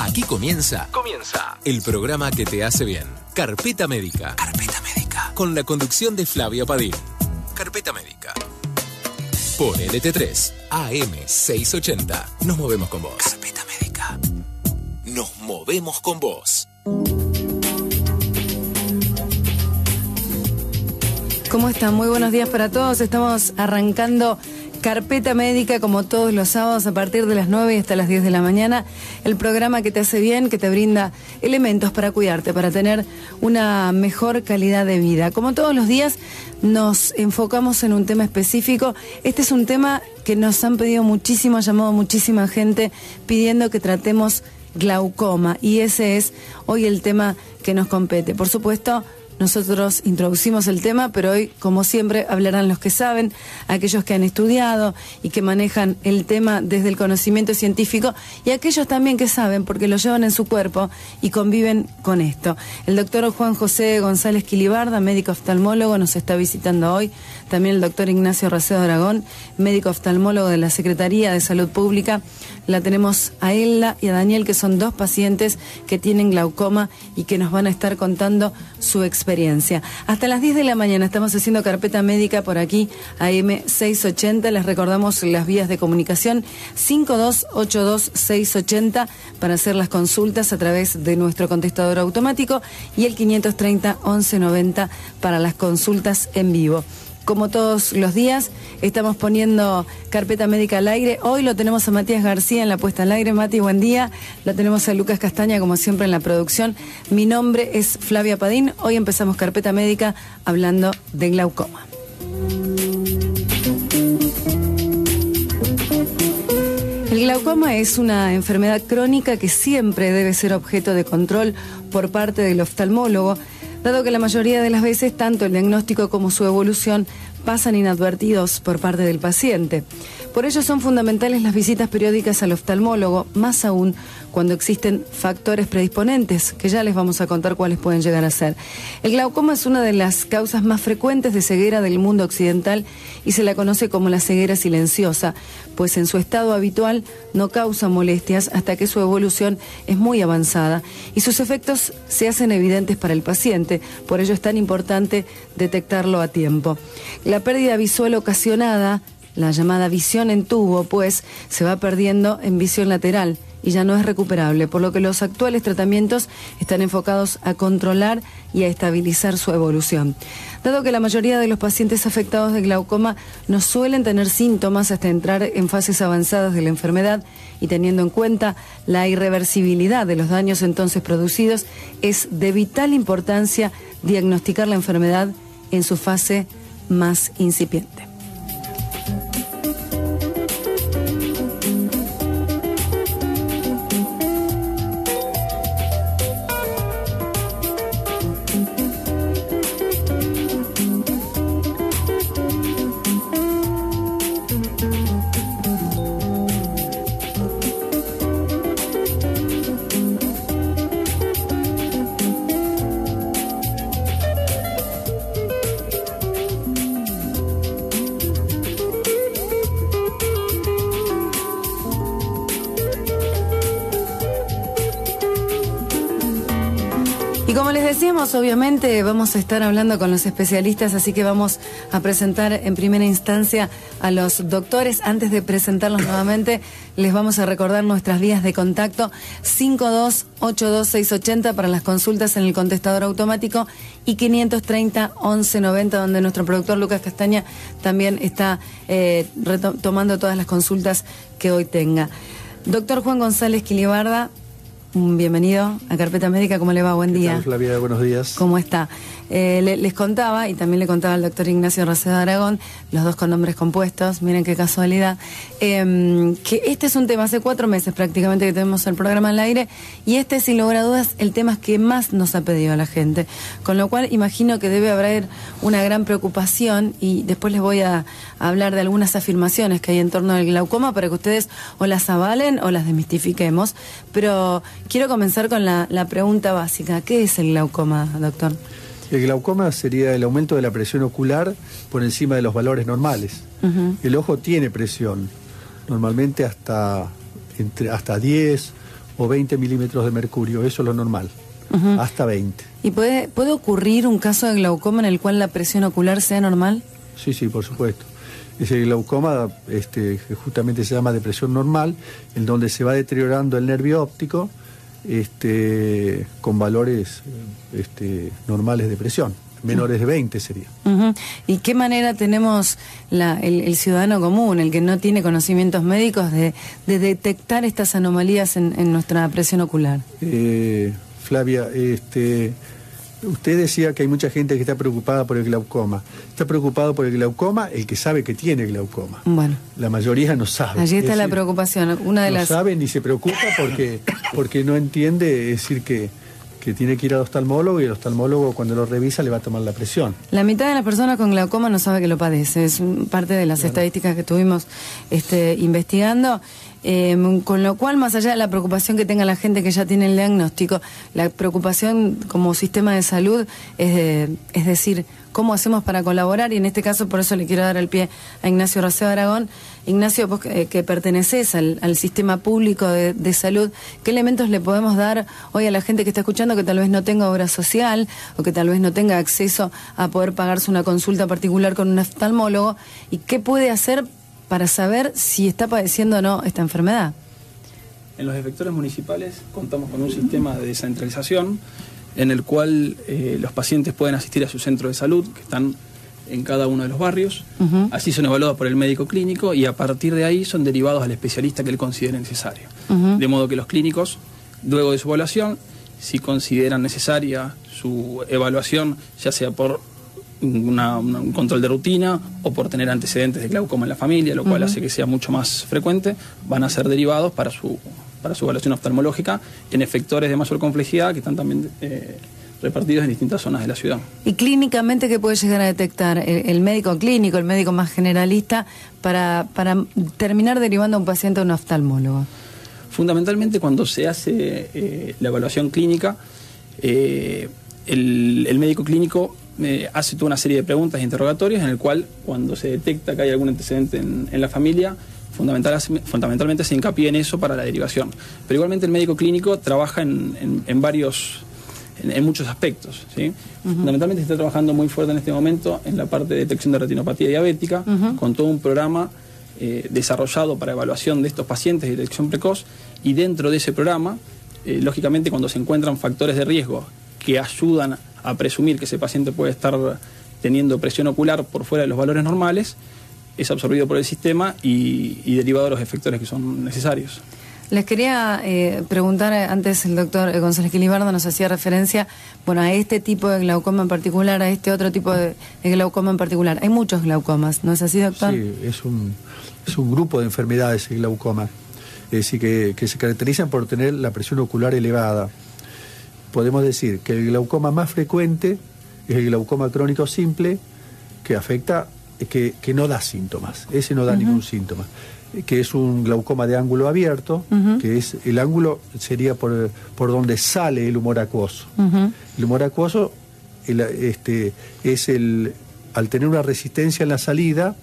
Aquí comienza el programa que te hace bien. Carpeta Médica. Carpeta Médica. Con la conducción de Flavia Padín. Carpeta Médica. Por LT3, AM 680. Nos movemos con vos. Carpeta Médica. Nos movemos con vos. ¿Cómo están? Muy buenos días para todos. Estamos arrancando Carpeta Médica como todos los sábados a partir de las 9 y hasta las 10 de la mañana. El programa que te hace bien, que te brinda elementos para cuidarte, para tener una mejor calidad de vida. Como todos los días nos enfocamos en un tema específico. Este es un tema que nos han pedido muchísimo, ha llamado muchísima gente pidiendo que tratemos glaucoma. Y ese es hoy el tema que nos compete. Por supuesto, nosotros introducimos el tema, pero hoy, como siempre, hablarán los que saben, aquellos que han estudiado y que manejan el tema desde el conocimiento científico, y aquellos también que saben porque lo llevan en su cuerpo y conviven con esto. El doctor Juan José González Quilibarda, médico oftalmólogo, nos está visitando hoy. También el doctor Ignacio Racedo Aragón, médico oftalmólogo de la Secretaría de Salud Pública. La tenemos a Elda y a Daniel, que son dos pacientes que tienen glaucoma y que nos van a estar contando su experiencia. Hasta las 10 de la mañana estamos haciendo Carpeta Médica por aquí, AM 680. Les recordamos las vías de comunicación: 5282-680 para hacer las consultas a través de nuestro contestador automático, y el 530-1190 para las consultas en vivo. Como todos los días, estamos poniendo Carpeta Médica al aire. Hoy lo tenemos a Matías García en la puesta al aire. Mati, buen día. Lo tenemos a Lucas Castaña, como siempre, en la producción. Mi nombre es Flavia Padín. Hoy empezamos Carpeta Médica hablando de glaucoma. El glaucoma es una enfermedad crónica que siempre debe ser objeto de control por parte del oftalmólogo, dado que la mayoría de las veces tanto el diagnóstico como su evolución pasan inadvertidos por parte del paciente. Por ello son fundamentales las visitas periódicas al oftalmólogo, más aún cuando existen factores predisponentes, que ya les vamos a contar cuáles pueden llegar a ser. El glaucoma es una de las causas más frecuentes de ceguera del mundo occidental y se la conoce como la ceguera silenciosa, pues en su estado habitual no causa molestias hasta que su evolución es muy avanzada y sus efectos se hacen evidentes para el paciente. Por ello es tan importante detectarlo a tiempo. La pérdida visual ocasionada, la llamada visión en tubo, pues se va perdiendo en visión lateral y ya no es recuperable, por lo que los actuales tratamientos están enfocados a controlar y a estabilizar su evolución. Dado que la mayoría de los pacientes afectados de glaucoma no suelen tener síntomas hasta entrar en fases avanzadas de la enfermedad, y teniendo en cuenta la irreversibilidad de los daños entonces producidos, es de vital importancia diagnosticar la enfermedad en su fase más incipiente. Y como les decíamos, obviamente vamos a estar hablando con los especialistas, así que vamos a presentar en primera instancia a los doctores. Antes de presentarlos nuevamente, les vamos a recordar nuestras vías de contacto: 5282-680 para las consultas en el contestador automático y 530-1190, donde nuestro productor Lucas Castaña también está retomando todas las consultas que hoy tenga. Doctor Juan González Quilibarda, bienvenido a Carpeta Médica. ¿Cómo le va? Buen día. ¿Qué tal, Flavia? Buenos días. ¿Cómo está? Les contaba, y también le contaba al doctor Ignacio Racedo Aragón, los dos con nombres compuestos, miren qué casualidad, que este es un tema, hace 4 meses prácticamente que tenemos el programa al aire, y este es, sin lugar a dudas, el tema que más nos ha pedido a la gente, con lo cual imagino que debe haber una gran preocupación, y después les voy a hablar de algunas afirmaciones que hay en torno al glaucoma para que ustedes o las avalen o las desmistifiquemos, pero quiero comenzar con la pregunta básica: ¿qué es el glaucoma, doctor? El glaucoma sería el aumento de la presión ocular por encima de los valores normales. El ojo tiene presión, normalmente hasta 10 o 20 milímetros de mercurio, eso es lo normal, hasta 20. ¿Y puede ocurrir un caso de glaucoma en el cual la presión ocular sea normal? Sí, por supuesto. Ese glaucoma que justamente se llama depresión normal, en donde se va deteriorando el nervio óptico con valores normales de presión, menores de 20 sería. ¿Y qué manera tenemos el ciudadano común, el que no tiene conocimientos médicos, de detectar estas anomalías en nuestra presión ocular? Flavia, usted decía que hay mucha gente que está preocupada por el glaucoma. Está preocupado por el glaucoma el que sabe que tiene glaucoma. Bueno. La mayoría no sabe. Allí está la preocupación. No sabe ni se preocupa porque no entiende, es decir, que tiene que ir al oftalmólogo y el oftalmólogo cuando lo revisa le va a tomar la presión. La mitad de las personas con glaucoma no sabe que lo padece. Es parte de las estadísticas que estuvimos investigando. Con lo cual, más allá de la preocupación que tenga la gente que ya tiene el diagnóstico, la preocupación como sistema de salud es decir, ¿cómo hacemos para colaborar? Y en este caso, por eso le quiero dar el pie a Ignacio Roceo Aragón. Ignacio, vos que perteneces al sistema público de salud, ¿qué elementos le podemos dar hoy a la gente que está escuchando que tal vez no tenga obra social o que tal vez no tenga acceso a poder pagarse una consulta particular con un oftalmólogo? ¿Y qué puede hacer para saber si está padeciendo o no esta enfermedad? En los efectores municipales contamos con un sistema de descentralización en el cual los pacientes pueden asistir a su centro de salud, que están en cada uno de los barrios. Así son evaluados por el médico clínico y a partir de ahí son derivados al especialista que él considere necesario. De modo que los clínicos, luego de su evaluación, si consideran necesaria su evaluación, ya sea por un control de rutina o por tener antecedentes de glaucoma en la familia, lo cual hace que sea mucho más frecuente, van a ser derivados para su evaluación oftalmológica en efectores de mayor complejidad que están también repartidos en distintas zonas de la ciudad. ¿Y clínicamente qué puede llegar a detectar el médico clínico, el médico más generalista, para terminar derivando a un paciente a un oftalmólogo? Fundamentalmente, cuando se hace la evaluación clínica, el médico clínico hace toda una serie de preguntas e interrogatorios en el cual, cuando se detecta que hay algún antecedente en la familia, fundamentalmente se hincapié en eso para la derivación. Pero igualmente el médico clínico trabaja en muchos aspectos, ¿sí? Fundamentalmente se está trabajando muy fuerte en este momento en la parte de detección de retinopatía diabética, con todo un programa desarrollado para evaluación de estos pacientes de detección precoz, y dentro de ese programa, lógicamente, cuando se encuentran factores de riesgo que ayudan a presumir que ese paciente puede estar teniendo presión ocular por fuera de los valores normales, es absorbido por el sistema y derivado de los efectores que son necesarios. Les quería preguntar, antes el doctor González Quilibardo nos hacía referencia, a este tipo de glaucoma en particular, a este otro tipo de glaucoma en particular. Hay muchos glaucomas, ¿no es así, doctor? Sí, es un grupo de enfermedades el glaucoma, es decir, que se caracterizan por tener la presión ocular elevada. Podemos decir que el glaucoma más frecuente es el glaucoma crónico simple, que afecta, que no da síntomas, ese no da ningún síntoma, que es un glaucoma de ángulo abierto, que es el ángulo sería por donde sale el humor acuoso. El humor acuoso al tener una resistencia en la salida,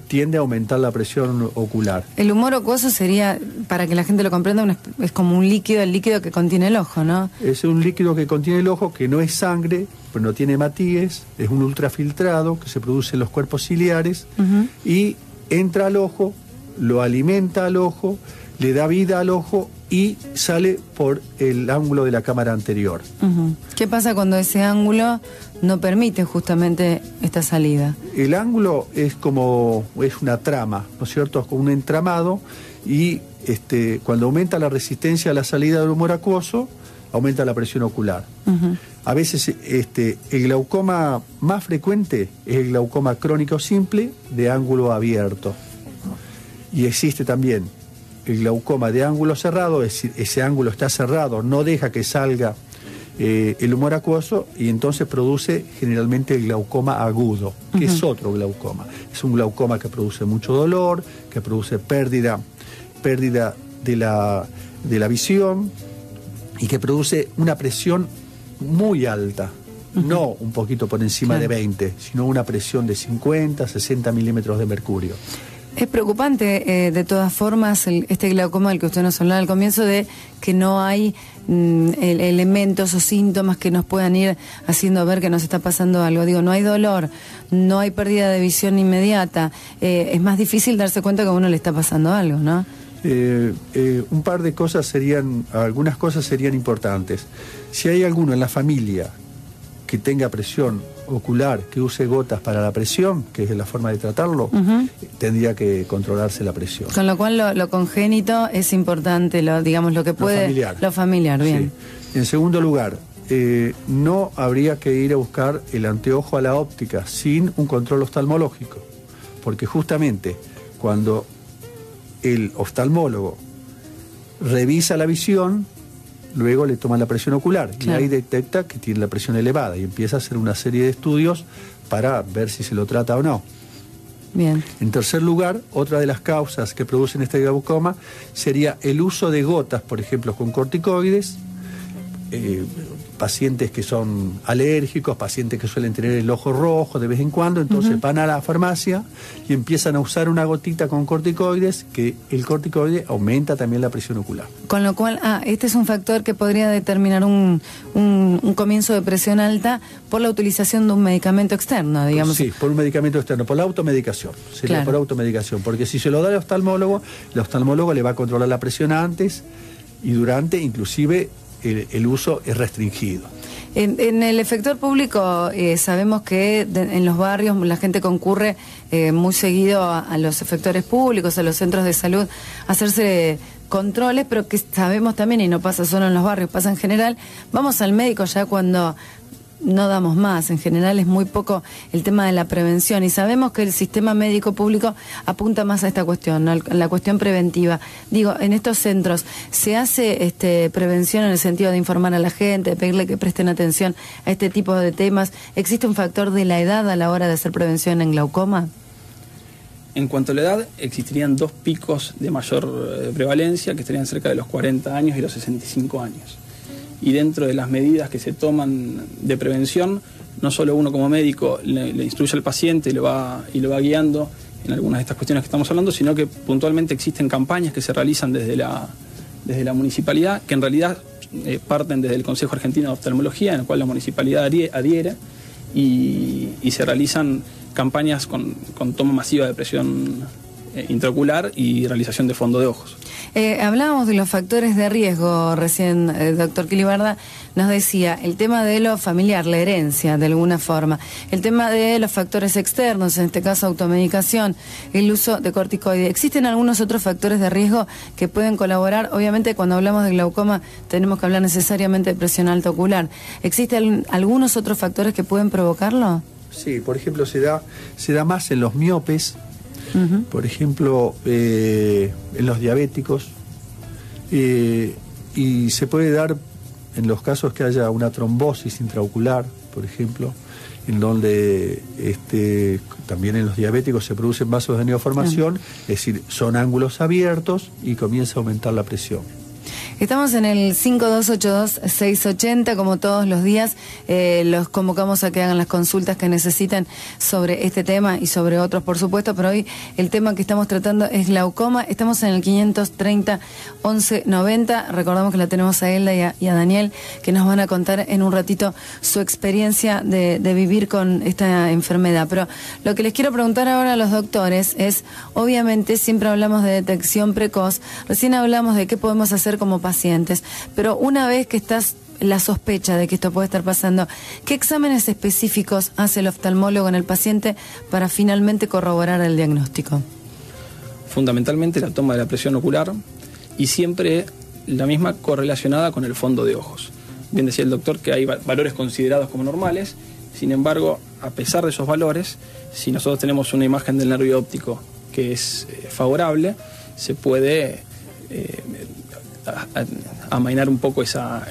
tiende a aumentar la presión ocular. El humor acuoso sería, para que la gente lo comprenda, es como un líquido, el líquido que contiene el ojo, ¿no? Es un líquido que contiene el ojo, que no es sangre, pero no tiene hematíes, es un ultrafiltrado que se produce en los cuerpos ciliares y entra al ojo, lo alimenta al ojo, le da vida al ojo y sale por el ángulo de la cámara anterior. ¿Qué pasa cuando ese ángulo no permite justamente esta salida? El ángulo es una trama, ¿no es cierto? Es como un entramado y cuando aumenta la resistencia a la salida del humor acuoso, aumenta la presión ocular. A veces el glaucoma más frecuente es el glaucoma crónico simple de ángulo abierto. Y existe también el glaucoma de ángulo cerrado, es decir, ese ángulo está cerrado, no deja que salga el humor acuoso y entonces produce generalmente el glaucoma agudo, que es otro glaucoma. Es un glaucoma que produce mucho dolor, que produce pérdida de la visión y que produce una presión muy alta. No un poquito por encima de 20, sino una presión de 50, 60 milímetros de mercurio. Es preocupante, de todas formas, este glaucoma del que usted nos hablaba al comienzo, de que no hay elementos o síntomas que nos puedan ir haciendo ver que nos está pasando algo. Digo, no hay dolor, no hay pérdida de visión inmediata. Es más difícil darse cuenta que a uno le está pasando algo, ¿no? Un par de cosas algunas cosas serían importantes. Si hay alguno en la familia que tenga presión ocular, que use gotas para la presión, que es la forma de tratarlo, tendría que controlarse la presión. Con lo cual lo congénito es importante, digamos lo que puede... Lo familiar, bien. Sí. En segundo lugar, no habría que ir a buscar el anteojo a la óptica sin un control oftalmológico, porque justamente cuando el oftalmólogo revisa la visión, luego le toman la presión ocular, claro, y ahí detecta que tiene la presión elevada y empieza a hacer una serie de estudios para ver si se lo trata o no. Bien. En tercer lugar, otra de las causas que producen este glaucoma sería el uso de gotas, por ejemplo, con corticoides, pacientes que son alérgicos, pacientes que suelen tener el ojo rojo de vez en cuando, entonces van a la farmacia y empiezan a usar una gotita con corticoides, que el corticoide aumenta también la presión ocular. Con lo cual, este es un factor que podría determinar un comienzo de presión alta por la utilización de un medicamento externo, digamos. Sí, por un medicamento externo, por la automedicación, sería claro, por automedicación, porque si se lo da el oftalmólogo le va a controlar la presión antes y durante, inclusive el uso es restringido. En el efector público sabemos que en los barrios la gente concurre muy seguido a los efectores públicos, a los centros de salud, a hacerse controles, pero que sabemos también, y no pasa solo en los barrios, pasa en general, vamos al médico ya cuando no damos más. En general es muy poco el tema de la prevención, y sabemos que el sistema médico público apunta más a esta cuestión, ¿no? La cuestión preventiva. Digo, en estos centros se hace prevención en el sentido de informar a la gente, de pedirle que presten atención a este tipo de temas. ¿Existe un factor de la edad a la hora de hacer prevención en glaucoma? En cuanto a la edad, existirían dos picos de mayor prevalencia, que estarían cerca de los 40 años y los 65 años. Y dentro de las medidas que se toman de prevención, no solo uno como médico le instruye al paciente y lo va guiando en algunas de estas cuestiones que estamos hablando, sino que puntualmente existen campañas que se realizan desde la municipalidad, que en realidad parten desde el Consejo Argentino de Oftalmología, en el cual la municipalidad adhiere, y se realizan campañas con toma masiva de presión intraocular y realización de fondo de ojos. Hablábamos de los factores de riesgo recién, doctor Quilibarda nos decía el tema de lo familiar, la herencia de alguna forma, el tema de los factores externos, en este caso automedicación, el uso de corticoides. ¿Existen algunos otros factores de riesgo que pueden colaborar? Obviamente cuando hablamos de glaucoma tenemos que hablar necesariamente de presión alta ocular. ¿Existen algunos otros factores que pueden provocarlo? Sí, por ejemplo se da más en los miopes, por ejemplo, en los diabéticos, y se puede dar en los casos que haya una trombosis intraocular, por ejemplo, en donde también en los diabéticos se producen vasos de neoformación, es decir, son ángulos abiertos y comienza a aumentar la presión. Estamos en el 5282-680, como todos los días, los convocamos a que hagan las consultas que necesiten sobre este tema y sobre otros, por supuesto, pero hoy el tema que estamos tratando es glaucoma. Estamos en el 530-1190, recordamos que la tenemos a Elda y a Daniel, que nos van a contar en un ratito su experiencia de vivir con esta enfermedad. Pero lo que les quiero preguntar ahora a los doctores es, obviamente siempre hablamos de detección precoz, recién hablamos de qué podemos hacer como pacientes, pero una vez que estás la sospecha de que esto puede estar pasando, ¿qué exámenes específicos hace el oftalmólogo en el paciente para finalmente corroborar el diagnóstico? Fundamentalmente la toma de la presión ocular, y siempre la misma correlacionada con el fondo de ojos. Bien decía el doctor que hay valores considerados como normales, sin embargo, a pesar de esos valores, si nosotros tenemos una imagen del nervio óptico que es favorable, se puede amainar un poco esa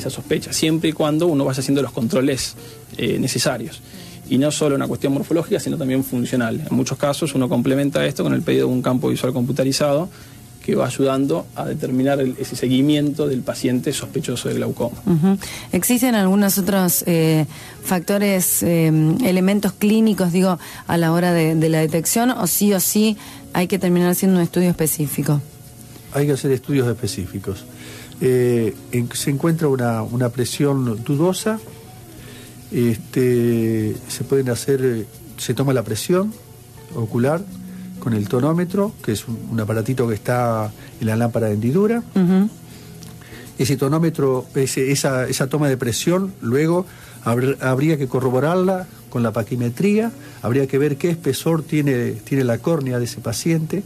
sospecha, siempre y cuando uno vaya haciendo los controles necesarios. Y no solo una cuestión morfológica, sino también funcional. En muchos casos uno complementa esto con el pedido de un campo visual computarizado que va ayudando a determinar ese seguimiento del paciente sospechoso de glaucoma. ¿Existen algunos otros factores, elementos clínicos, digo, a la hora de la detección, o sí hay que terminar haciendo un estudio específico? Hay que hacer estudios específicos. Se encuentra una presión dudosa, se pueden hacer, se toma la presión ocular con el tonómetro, que es un aparatito que está en la lámpara de hendidura. Ese tonómetro, esa toma de presión, luego habría que corroborarla con la paquimetría, habría que ver qué espesor tiene la córnea de ese paciente,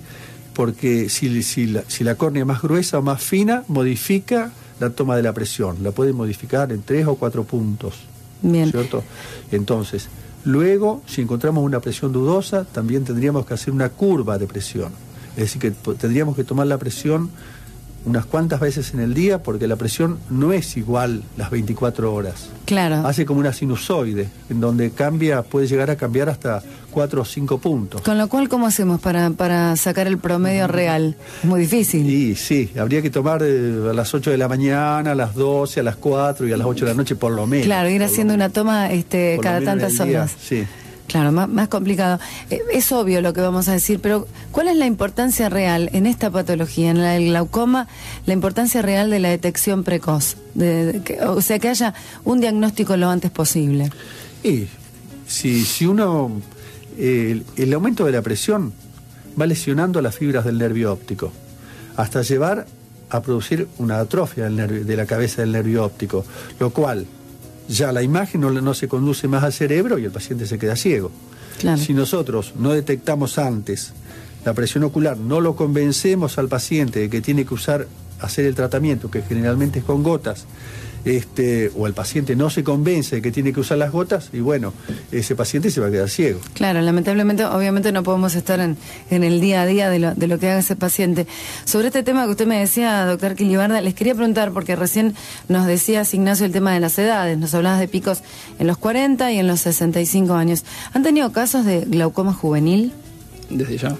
porque si la córnea es más gruesa o más fina, modifica la toma de la presión, la puede modificar en 3 o 4 puntos. Bien. ¿Cierto? Entonces, luego, si encontramos una presión dudosa, también tendríamos que hacer una curva de presión. Es decir, que tendríamos que tomar la presión unas cuantas veces en el día, porque la presión no es igual las 24 horas. Claro. Hace como una sinusoide, en donde puede llegar a cambiar hasta 4 o 5 puntos. Con lo cual, ¿cómo hacemos para sacar el promedio real? Es muy difícil. Y sí, habría que tomar a las 8 de la mañana, a las 12, a las 4 y a las 8 de la noche por lo menos. Claro, ir haciendo una toma cada tantas horas. Sí. Claro, más complicado. Es obvio lo que vamos a decir, pero ¿cuál es la importancia real en esta patología, en el glaucoma, la importancia real de la detección precoz? O sea, que haya un diagnóstico lo antes posible. Y si uno... el aumento de la presión va lesionando las fibras del nervio óptico, hasta llevar a producir una atrofia de la cabeza del nervio óptico, lo cual... ya la imagen no se conduce más al cerebro y el paciente se queda ciego. Claro. Si nosotros no detectamos antes la presión ocular, no lo convencemos al paciente de que tiene que hacer el tratamiento, que generalmente es con gotas, o el paciente no se convence de que tiene que usar las gotas, y bueno, ese paciente se va a quedar ciego. Claro, lamentablemente, obviamente no podemos estar en el día a día de lo que haga ese paciente. Sobre este tema que usted me decía, doctor Quilibarda, les quería preguntar, porque recién nos decías, Ignacio, el tema de las edades, nos hablabas de picos en los 40 y en los 65 años. ¿Han tenido casos de glaucoma juvenil? Desde ya.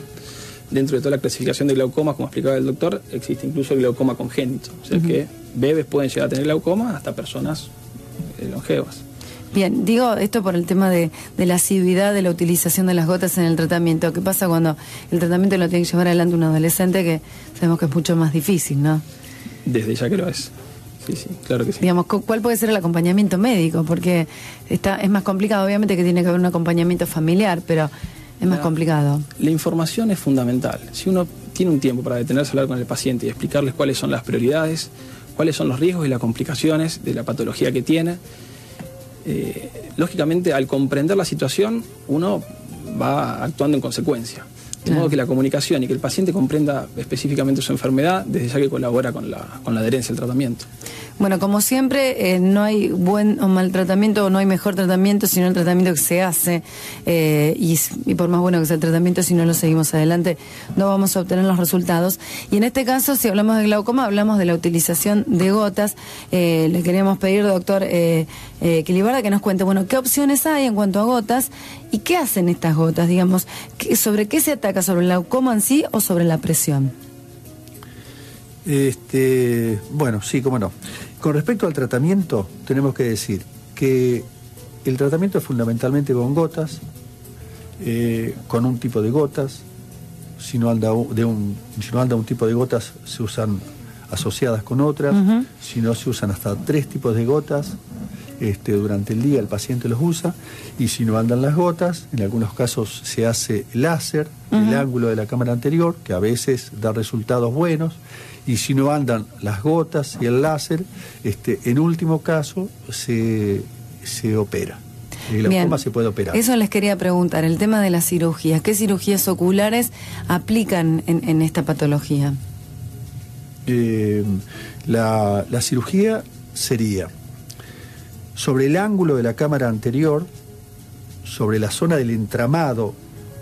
Dentro de toda la clasificación de glaucoma, como explicaba el doctor, existe incluso el glaucoma congénito. O sea que bebés pueden llegar a tener glaucoma hasta personas longevas. Bien, digo esto por el tema de la asiduidad de la utilización de las gotas en el tratamiento. ¿Qué pasa cuando el tratamiento lo tiene que llevar adelante un adolescente, que sabemos que es mucho más difícil, ¿no? Desde ya que lo es. Sí, claro que sí. Digamos, ¿cuál puede ser el acompañamiento médico? Porque es más complicado, obviamente que tiene que haber un acompañamiento familiar, pero... es más complicado. La información es fundamental. Si uno tiene un tiempo para detenerse a hablar con el paciente y explicarles cuáles son las prioridades, cuáles son los riesgos y las complicaciones de la patología que tiene, lógicamente al comprender la situación uno va actuando en consecuencia. De modo que la comunicación y que el paciente comprenda específicamente su enfermedad, desde ya que colabora con la adherencia al tratamiento. Bueno, como siempre, no hay buen o mal tratamiento, o no hay mejor tratamiento, sino el tratamiento que se hace, y por más bueno que sea el tratamiento, si no lo seguimos adelante, no vamos a obtener los resultados. Y en este caso, si hablamos de glaucoma, hablamos de la utilización de gotas. Le queríamos pedir, doctor Quilibarda, que nos cuente, bueno, qué opciones hay en cuanto a gotas y qué hacen estas gotas, digamos, sobre qué se ataca, sobre el glaucoma en sí o sobre la presión. Bueno, sí, cómo no. Con respecto al tratamiento, tenemos que decir que el tratamiento es fundamentalmente con gotas, con un tipo de gotas. Si no anda un tipo de gotas, se usan asociadas con otras. Si no, se usan hasta 3 tipos de gotas. Durante el día el paciente los usa, y si no andan las gotas, en algunos casos se hace láser, el ángulo de la cámara anterior, que a veces da resultados buenos, y si no andan las gotas y el láser, en último caso se opera. El glaucoma se puede operar. Eso les quería preguntar, el tema de las cirugías. ¿Qué cirugías oculares aplican en esta patología? La cirugía sería sobre el ángulo de la cámara anterior, sobre la zona del entramado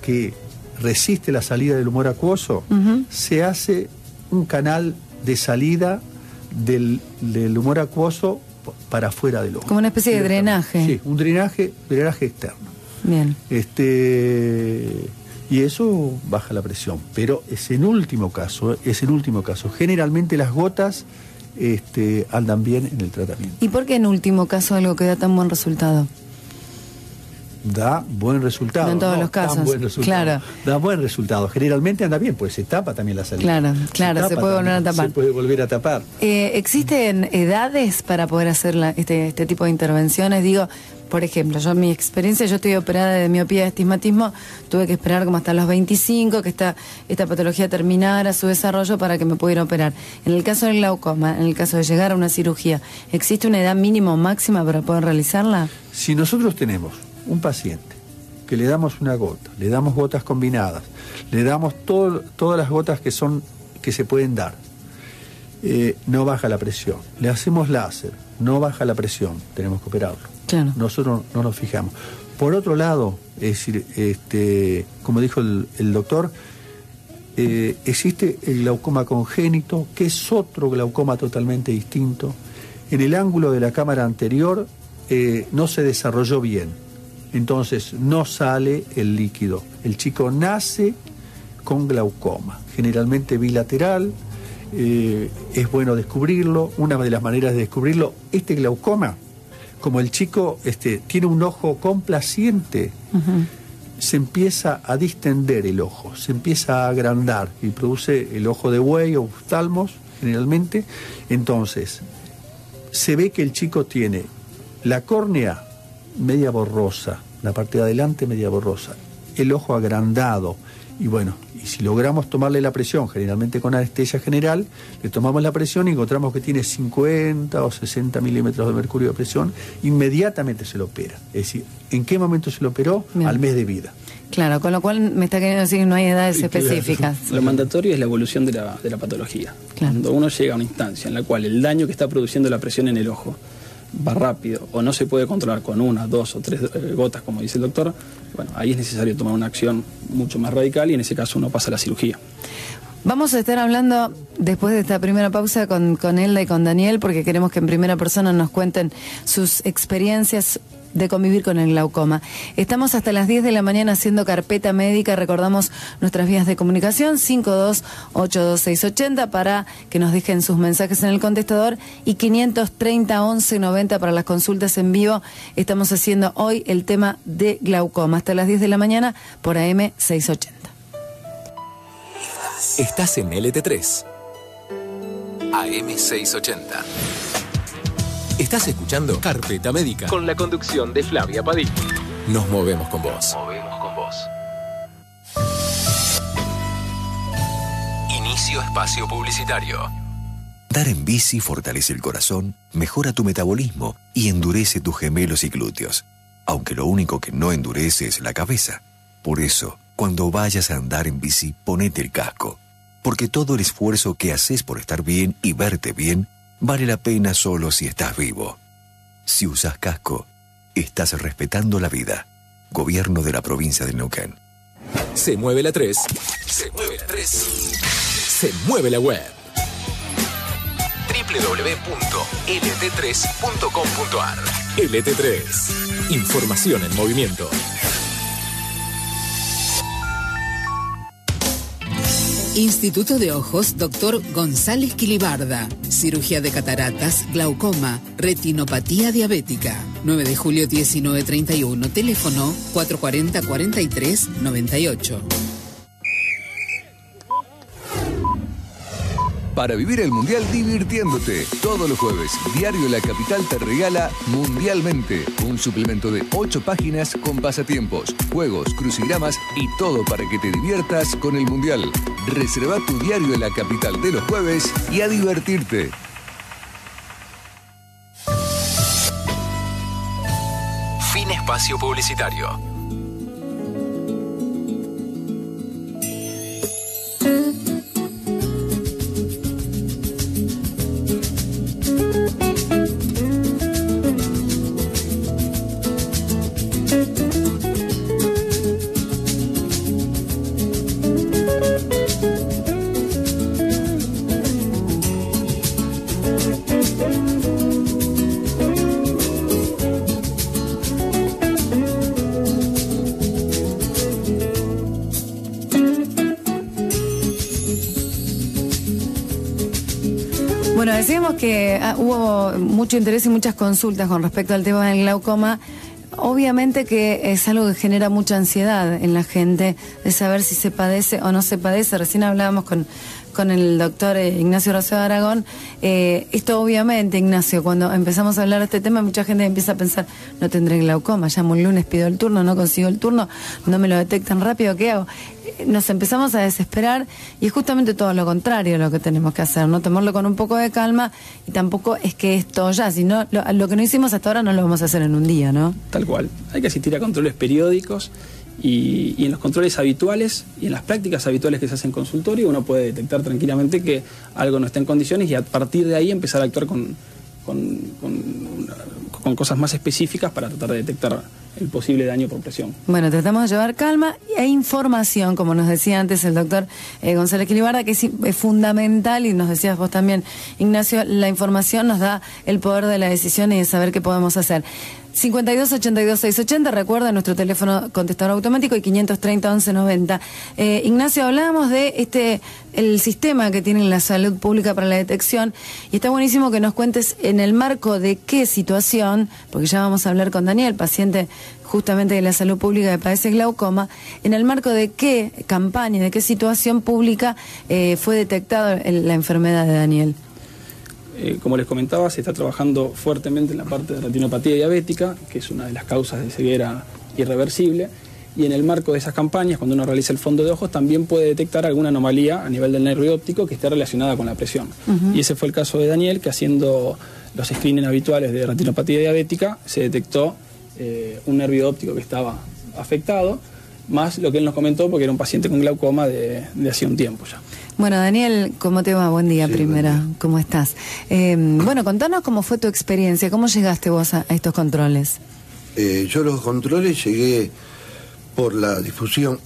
que resiste la salida del humor acuoso, se hace un canal de salida del humor acuoso para afuera del ojo. Como una especie de drenaje. Sí, un drenaje externo. Bien. Y eso baja la presión, pero es en último caso. Generalmente las gotas andan bien en el tratamiento. ¿Y por qué en último caso algo que da tan buen resultado? Da buen resultado. No en todos los casos. Buen resultado. Claro. Da buen resultado. Generalmente anda bien, pues se tapa también la salida. Claro, se puede volver a tapar. Se puede volver a tapar. ¿Existen edades para poder hacer este tipo de intervenciones? Digo, por ejemplo, yo en mi experiencia, yo estoy operada de miopía de astigmatismo, tuve que esperar como hasta los 25 que esta patología terminara su desarrollo para que me pudiera operar. En el caso del glaucoma, en el caso de llegar a una cirugía, ¿existe una edad mínima o máxima para poder realizarla? Si nosotros tenemos un paciente que le damos una gota, le damos gotas combinadas, le damos todas las gotas que se pueden dar, no baja la presión, le hacemos láser, no baja la presión, tenemos que operarlo. Claro. Nosotros no nos fijamos. Por otro lado, es decir, como dijo el doctor, existe el glaucoma congénito, que es otro glaucoma totalmente distinto. En el ángulo de la cámara anterior no se desarrolló bien. Entonces no sale el líquido. El chico nace con glaucoma, generalmente bilateral. Es bueno descubrirlo. Una de las maneras de descubrirlo, este glaucoma, como el chico tiene un ojo complaciente, se empieza a distender el ojo, se empieza a agrandar y produce el ojo de buey o oftalmos, generalmente. Entonces, se ve que el chico tiene la córnea media borrosa, la parte de adelante media borrosa, el ojo agrandado, y bueno, y si logramos tomarle la presión, generalmente con anestesia general, le tomamos la presión y encontramos que tiene 50 o 60 milímetros de mercurio de presión, inmediatamente se lo opera. Es decir, ¿en qué momento se lo operó? Bien. Al mes de vida. Claro, con lo cual me está queriendo decir que no hay edades específicas. Lo mandatorio es la evolución de la patología. Claro. Cuando uno llega a una instancia en la cual el daño que está produciendo la presión en el ojo va rápido o no se puede controlar con 1, 2 o 3 gotas, como dice el doctor, bueno, ahí es necesario tomar una acción mucho más radical y en ese caso uno pasa a la cirugía. Vamos a estar hablando después de esta primera pausa con Elda y con Daniel, porque queremos que en primera persona nos cuenten sus experiencias de convivir con el glaucoma. Estamos hasta las 10 de la mañana haciendo Carpeta Médica. Recordamos nuestras vías de comunicación, 52822680 para que nos dejen sus mensajes en el contestador y 530-1190 para las consultas en vivo. Estamos haciendo hoy el tema de glaucoma hasta las 10 de la mañana por AM 680. Estás en LT3 AM 680. Estás escuchando Carpeta Médica con la conducción de Flavia Padilla. Nos movemos con vos. Inicio espacio publicitario. Andar en bici fortalece el corazón, mejora tu metabolismo y endurece tus gemelos y glúteos. Aunque lo único que no endurece es la cabeza. Por eso, cuando vayas a andar en bici, ponete el casco. Porque todo el esfuerzo que haces por estar bien y verte bien vale la pena solo si estás vivo. Si usas casco, estás respetando la vida. Gobierno de la provincia de Neuquén. Se mueve la 3. Se mueve la 3. Se mueve la web. www.lt3.com.ar. LT3. Información en movimiento. Instituto de Ojos Dr. González Quilibarda. Cirugía de cataratas, glaucoma, retinopatía diabética. 9 de julio 1931. Teléfono 440-4398. Para vivir el Mundial divirtiéndote. Todos los jueves, Diario La Capital te regala Mundialmente. Un suplemento de 8 páginas con pasatiempos, juegos, crucigramas y todo para que te diviertas con el Mundial. Reserva tu Diario La Capital de los jueves y a divertirte. Fin espacio publicitario. Sabemos que hubo mucho interés y muchas consultas con respecto al tema del glaucoma. Obviamente que es algo que genera mucha ansiedad en la gente de saber si se padece o no se padece. Recién hablábamos con el doctor Ignacio Rocío de Aragón. Esto obviamente, Ignacio, cuando empezamos a hablar de este tema, mucha gente empieza a pensar, no tendré glaucoma, llamo el lunes, pido el turno, no consigo el turno, no me lo detectan rápido, ¿qué hago? Nos empezamos a desesperar y es justamente todo lo contrario lo que tenemos que hacer, no tomarlo con un poco de calma, y tampoco es que esto ya, sino lo que no hicimos hasta ahora no lo vamos a hacer en un día, ¿no? Tal cual, hay que asistir a controles periódicos. Y en los controles habituales y en las prácticas habituales que se hacen en consultorio, uno puede detectar tranquilamente que algo no está en condiciones y a partir de ahí empezar a actuar con cosas más específicas para tratar de detectar el posible daño por presión. Bueno, tratamos de llevar calma e información, como nos decía antes el doctor González Quilibarda, que es fundamental, y nos decías vos también, Ignacio, la información nos da el poder de la decisión y de saber qué podemos hacer. 52-82-680, recuerda nuestro teléfono contestador automático, y 530-1190. Ignacio, hablábamos de el sistema que tiene la salud pública para la detección, y está buenísimo que nos cuentes en el marco de qué situación, porque ya vamos a hablar con Daniel, paciente justamente de la salud pública que padece glaucoma, en el marco de qué campaña, de qué situación pública fue detectada la enfermedad de Daniel. Como les comentaba, se está trabajando fuertemente en la parte de retinopatía diabética, que es una de las causas de ceguera irreversible, y en el marco de esas campañas, cuando uno realiza el fondo de ojos, también puede detectar alguna anomalía a nivel del nervio óptico que esté relacionada con la presión. Y ese fue el caso de Daniel, que haciendo los screenings habituales de retinopatía diabética, se detectó un nervio óptico que estaba afectado, más lo que él nos comentó, porque era un paciente con glaucoma de hacía un tiempo ya. Bueno, Daniel, ¿cómo te va? Buen día, primero. Buen día. ¿Cómo estás? Bueno, contanos cómo fue tu experiencia, ¿cómo llegaste vos a estos controles? Yo a los controles llegué por la difusión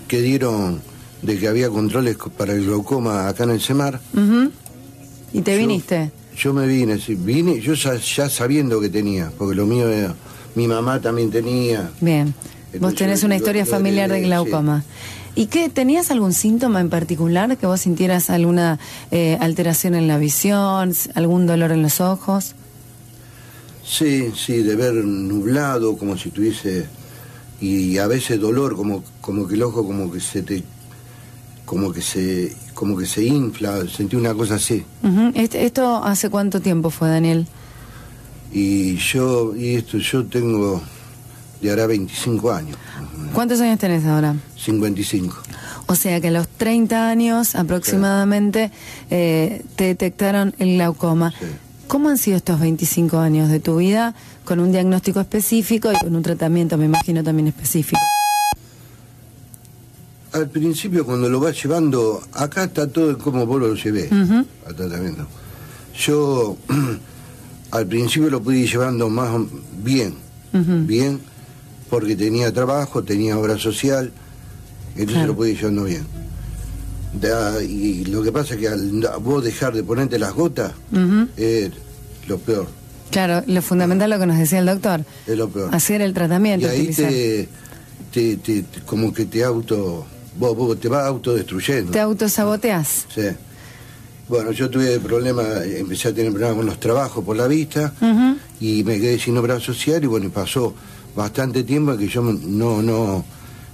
que dieron de que había controles para el glaucoma acá en el CEMAR. ¿Y te viniste? Yo me vine, sí, vine yo ya sabiendo que tenía, porque lo mío era, mi mamá también tenía. Bien, vos tenés una historia familiar de glaucoma. Sí. ¿Y qué, tenías algún síntoma en particular, que vos sintieras alguna alteración en la visión, algún dolor en los ojos? Sí, de ver nublado, como si tuviese, y a veces dolor, como que el ojo como que se infla, sentí una cosa así. ¿Esto hace cuánto tiempo fue, Daniel? Yo tengo, ya hará 25 años. ¿Cuántos años tenés ahora? 55. O sea que a los 30 años aproximadamente te detectaron el glaucoma. Sí. ¿Cómo han sido estos 25 años de tu vida con un diagnóstico específico y con un tratamiento, me imagino, también específico? Al principio, cuando lo vas llevando, acá está todo como vos lo llevé, al tratamiento. Yo al principio lo pude ir llevando más bien, bien, porque tenía trabajo, tenía obra social, entonces lo pude ir llevando bien. Y lo que pasa es que al vos dejar de ponerte las gotas es lo peor. Claro, lo fundamental lo que nos decía el doctor. Es lo peor. Hacer el tratamiento. Y ahí como que vos te vas autodestruyendo. Te autosaboteás. Sí. Bueno, yo tuve problemas, empecé a tener problemas con los trabajos por la vista, y me quedé sin obra social, y bueno, pasó bastante tiempo en que yo no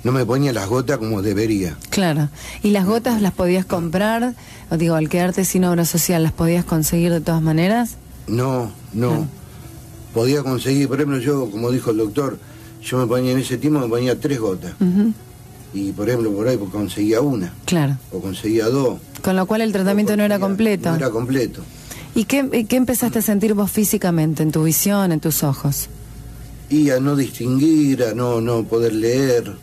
me ponía las gotas como debería. Claro. ¿Y las gotas las podías comprar? O digo, al quedarte sin obra social, ¿las podías conseguir de todas maneras? No. Podía conseguir, por ejemplo, yo, como dijo el doctor, yo me ponía en ese tiempo, me ponía 3 gotas. Y por ejemplo, por ahí conseguía una. Claro. O conseguía 2. Con lo cual el tratamiento no era completo. No era completo. ¿Y qué empezaste a sentir vos físicamente, en tu visión, en tus ojos? Y a no distinguir, a no poder leer,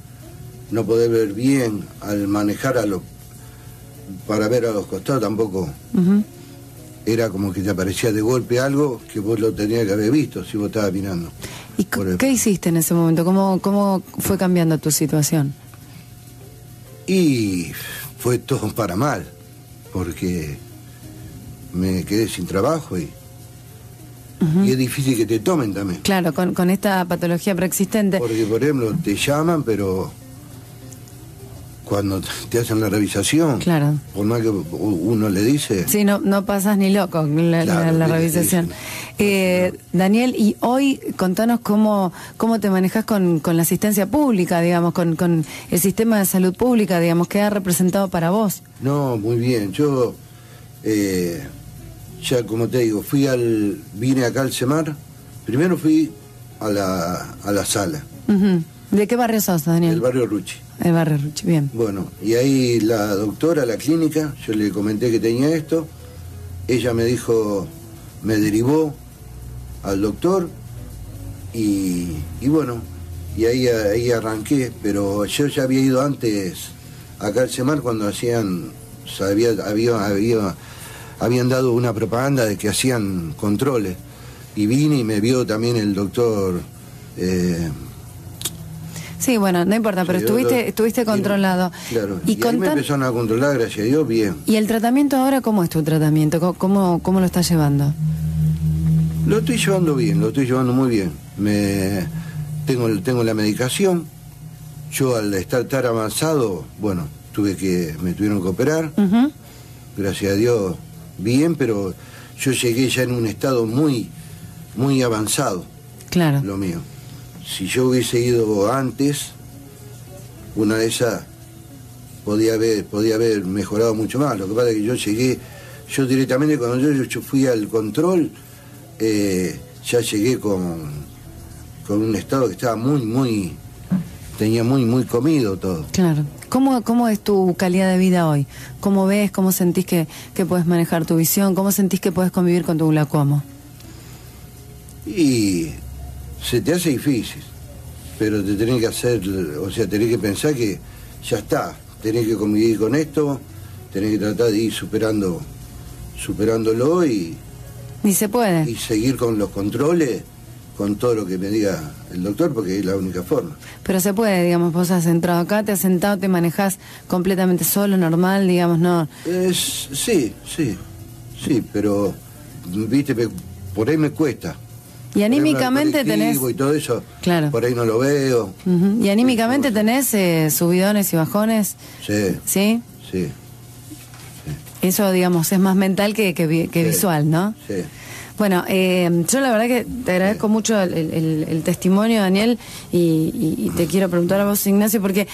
no poder ver bien, al manejar para ver a los costados tampoco. Era como que te aparecía de golpe algo que vos lo tenías que haber visto si vos estabas mirando. ¿Y qué hiciste en ese momento? ¿Cómo fue cambiando tu situación? Y fue todo para mal, porque me quedé sin trabajo y es difícil que te tomen también. Claro, con esta patología preexistente. Porque, por ejemplo, te llaman, pero cuando te hacen la revisación, claro, por más que uno le dice... Sí, no pasas ni loco la revisación. Daniel, y hoy contanos cómo te manejas con la asistencia pública, digamos, con el sistema de salud pública, digamos, ¿qué ha representado para vos? No, muy bien. Yo, ya como te digo, vine acá al CEMAR. Primero fui a la sala. Uh-huh. ¿De qué barrio sos, Daniel? Del barrio Ruchi. El barrio Ruchi, bien. Bueno, y ahí la doctora, la clínica, yo le comenté que tenía esto. Ella me dijo, me derivó al doctor y bueno, y ahí arranqué. Pero yo ya había ido antes acá al CEMAR cuando habían dado una propaganda de que hacían controles. Y vine y me vio también el doctor... Sí, bueno, no importa, pero estuviste controlado. Claro, y ahí me empezaron a controlar, gracias a Dios, bien. ¿Y el tratamiento ahora cómo es tu tratamiento? ¿Cómo lo estás llevando? Lo estoy llevando bien, lo estoy llevando muy bien. Tengo la medicación. Yo al estar tan avanzado, bueno, me tuvieron que operar. Uh-huh. Gracias a Dios, bien, pero yo llegué ya en un estado muy, muy avanzado. Claro. Lo mío. Si yo hubiese ido antes, una de esas podía haber mejorado mucho más. Lo que pasa es que yo directamente cuando yo fui al control, ya llegué con un estado que estaba tenía muy comido todo. Claro. ¿Cómo es tu calidad de vida hoy? ¿Cómo ves, cómo sentís que puedes manejar tu visión? ¿Cómo sentís que puedes convivir con tu glaucoma? Y se te hace difícil, pero te tenés que tenés que pensar que ya está, tenés que convivir con esto, tenés que tratar de ir superándolo y se puede. Y seguir con los controles, con todo lo que me diga el doctor, porque es la única forma. Pero se puede, digamos, vos has entrado acá, te has sentado, te manejás completamente solo, normal, digamos, ¿no? Sí, pero, viste, por ahí me cuesta. Y anímicamente tenés... Y todo eso, claro, por ahí no lo veo. Uh-huh. ¿Y anímicamente tenés subidones y bajones? Sí. ¿Sí? Sí. Eso, digamos, es más mental que visual, ¿no? Sí. Bueno, yo la verdad que te agradezco mucho el testimonio, Daniel, y te quiero preguntar a vos, Ignacio, porque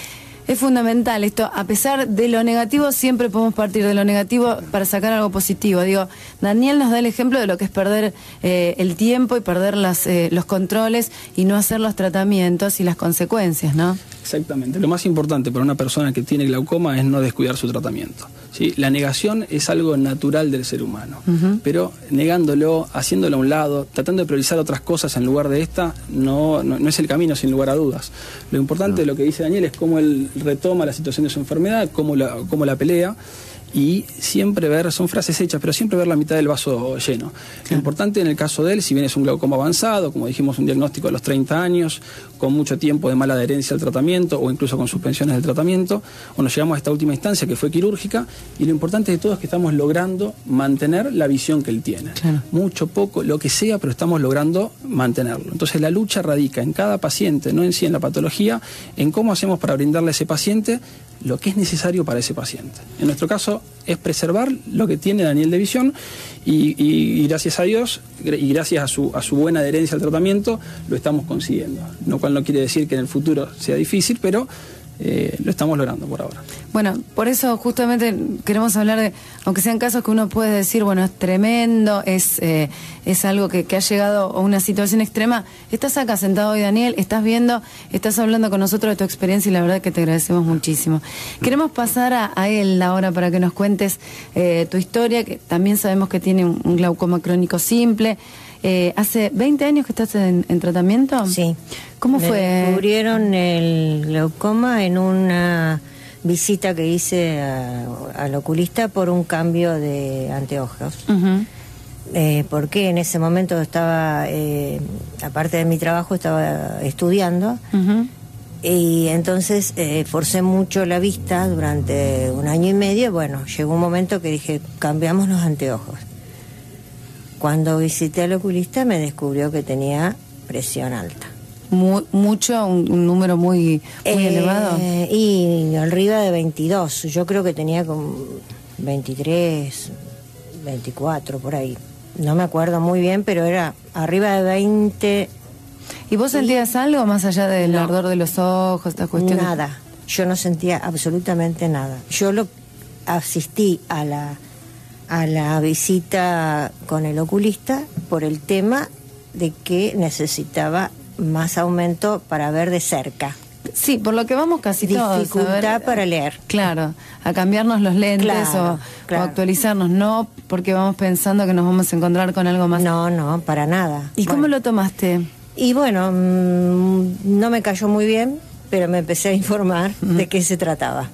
es fundamental esto. A pesar de lo negativo, siempre podemos partir de lo negativo para sacar algo positivo. Digo, Daniel nos da el ejemplo de lo que es perder el tiempo y perder los controles y no hacer los tratamientos y las consecuencias, ¿no? Exactamente. Lo más importante para una persona que tiene glaucoma es no descuidar su tratamiento. ¿Sí? La negación es algo natural del ser humano, uh-huh, pero negándolo, haciéndolo a un lado, tratando de priorizar otras cosas en lugar de esta, no es el camino, sin lugar a dudas. Lo importante de lo que dice Daniel es cómo él retoma la situación de su enfermedad, cómo la pelea, y siempre ver, son frases hechas, pero siempre ver la mitad del vaso lleno. Lo importante en el caso de él, si bien es un glaucoma avanzado, como dijimos, un diagnóstico a los 30 años, con mucho tiempo de mala adherencia al tratamiento o incluso con suspensiones del tratamiento, bueno, llegamos a esta última instancia que fue quirúrgica, y lo importante de todo es que estamos logrando mantener la visión que él tiene. Claro. Mucho, poco, lo que sea, pero estamos logrando mantenerlo. Entonces la lucha radica en cada paciente, no en sí en la patología, en cómo hacemos para brindarle a ese paciente lo que es necesario para ese paciente. En nuestro caso es preservar lo que tiene Daniel de visión y gracias a Dios y gracias a su buena adherencia al tratamiento lo estamos consiguiendo. Lo cual no quiere decir que en el futuro sea difícil, pero lo estamos logrando por ahora. Bueno, por eso justamente queremos hablar de, aunque sean casos que uno puede decir, bueno, es tremendo, es algo que ha llegado a una situación extrema. Estás acá sentado hoy, Daniel, estás viendo, estás hablando con nosotros de tu experiencia y la verdad que te agradecemos muchísimo. Queremos pasar a él ahora para que nos cuentes tu historia, que también sabemos que tiene un glaucoma crónico simple. ¿Hace 20 años que estás en tratamiento? Sí. ¿Cómo fue? Me descubrieron el glaucoma en una visita que hice al oculista por un cambio de anteojos. Uh-huh. Porque en ese momento estaba, aparte de mi trabajo, estaba estudiando. Uh-huh. Y entonces forcé mucho la vista durante 1 año y medio. Bueno, llegó un momento que dije, cambiamos los anteojos. Cuando visité al oculista me descubrió que tenía presión alta. mucho, un número muy elevado. Y arriba de 22, yo creo que tenía como 23, 24 por ahí. No me acuerdo muy bien, pero era arriba de 20. ¿Y vos sentías algo más allá del ardor de los ojos, esta cuestión? Nada, yo no sentía absolutamente nada. Yo asistí a la visita con el oculista por el tema de que necesitaba más aumento para ver de cerca. Sí, por lo que vamos casi todos. Dificultad para leer. Claro, a cambiarnos los lentes Claro. o actualizarnos, no porque vamos pensando que nos vamos a encontrar con algo más. No, para nada. ¿Y cómo lo tomaste? Y bueno, no me cayó muy bien, pero me empecé a informar de qué se trataba.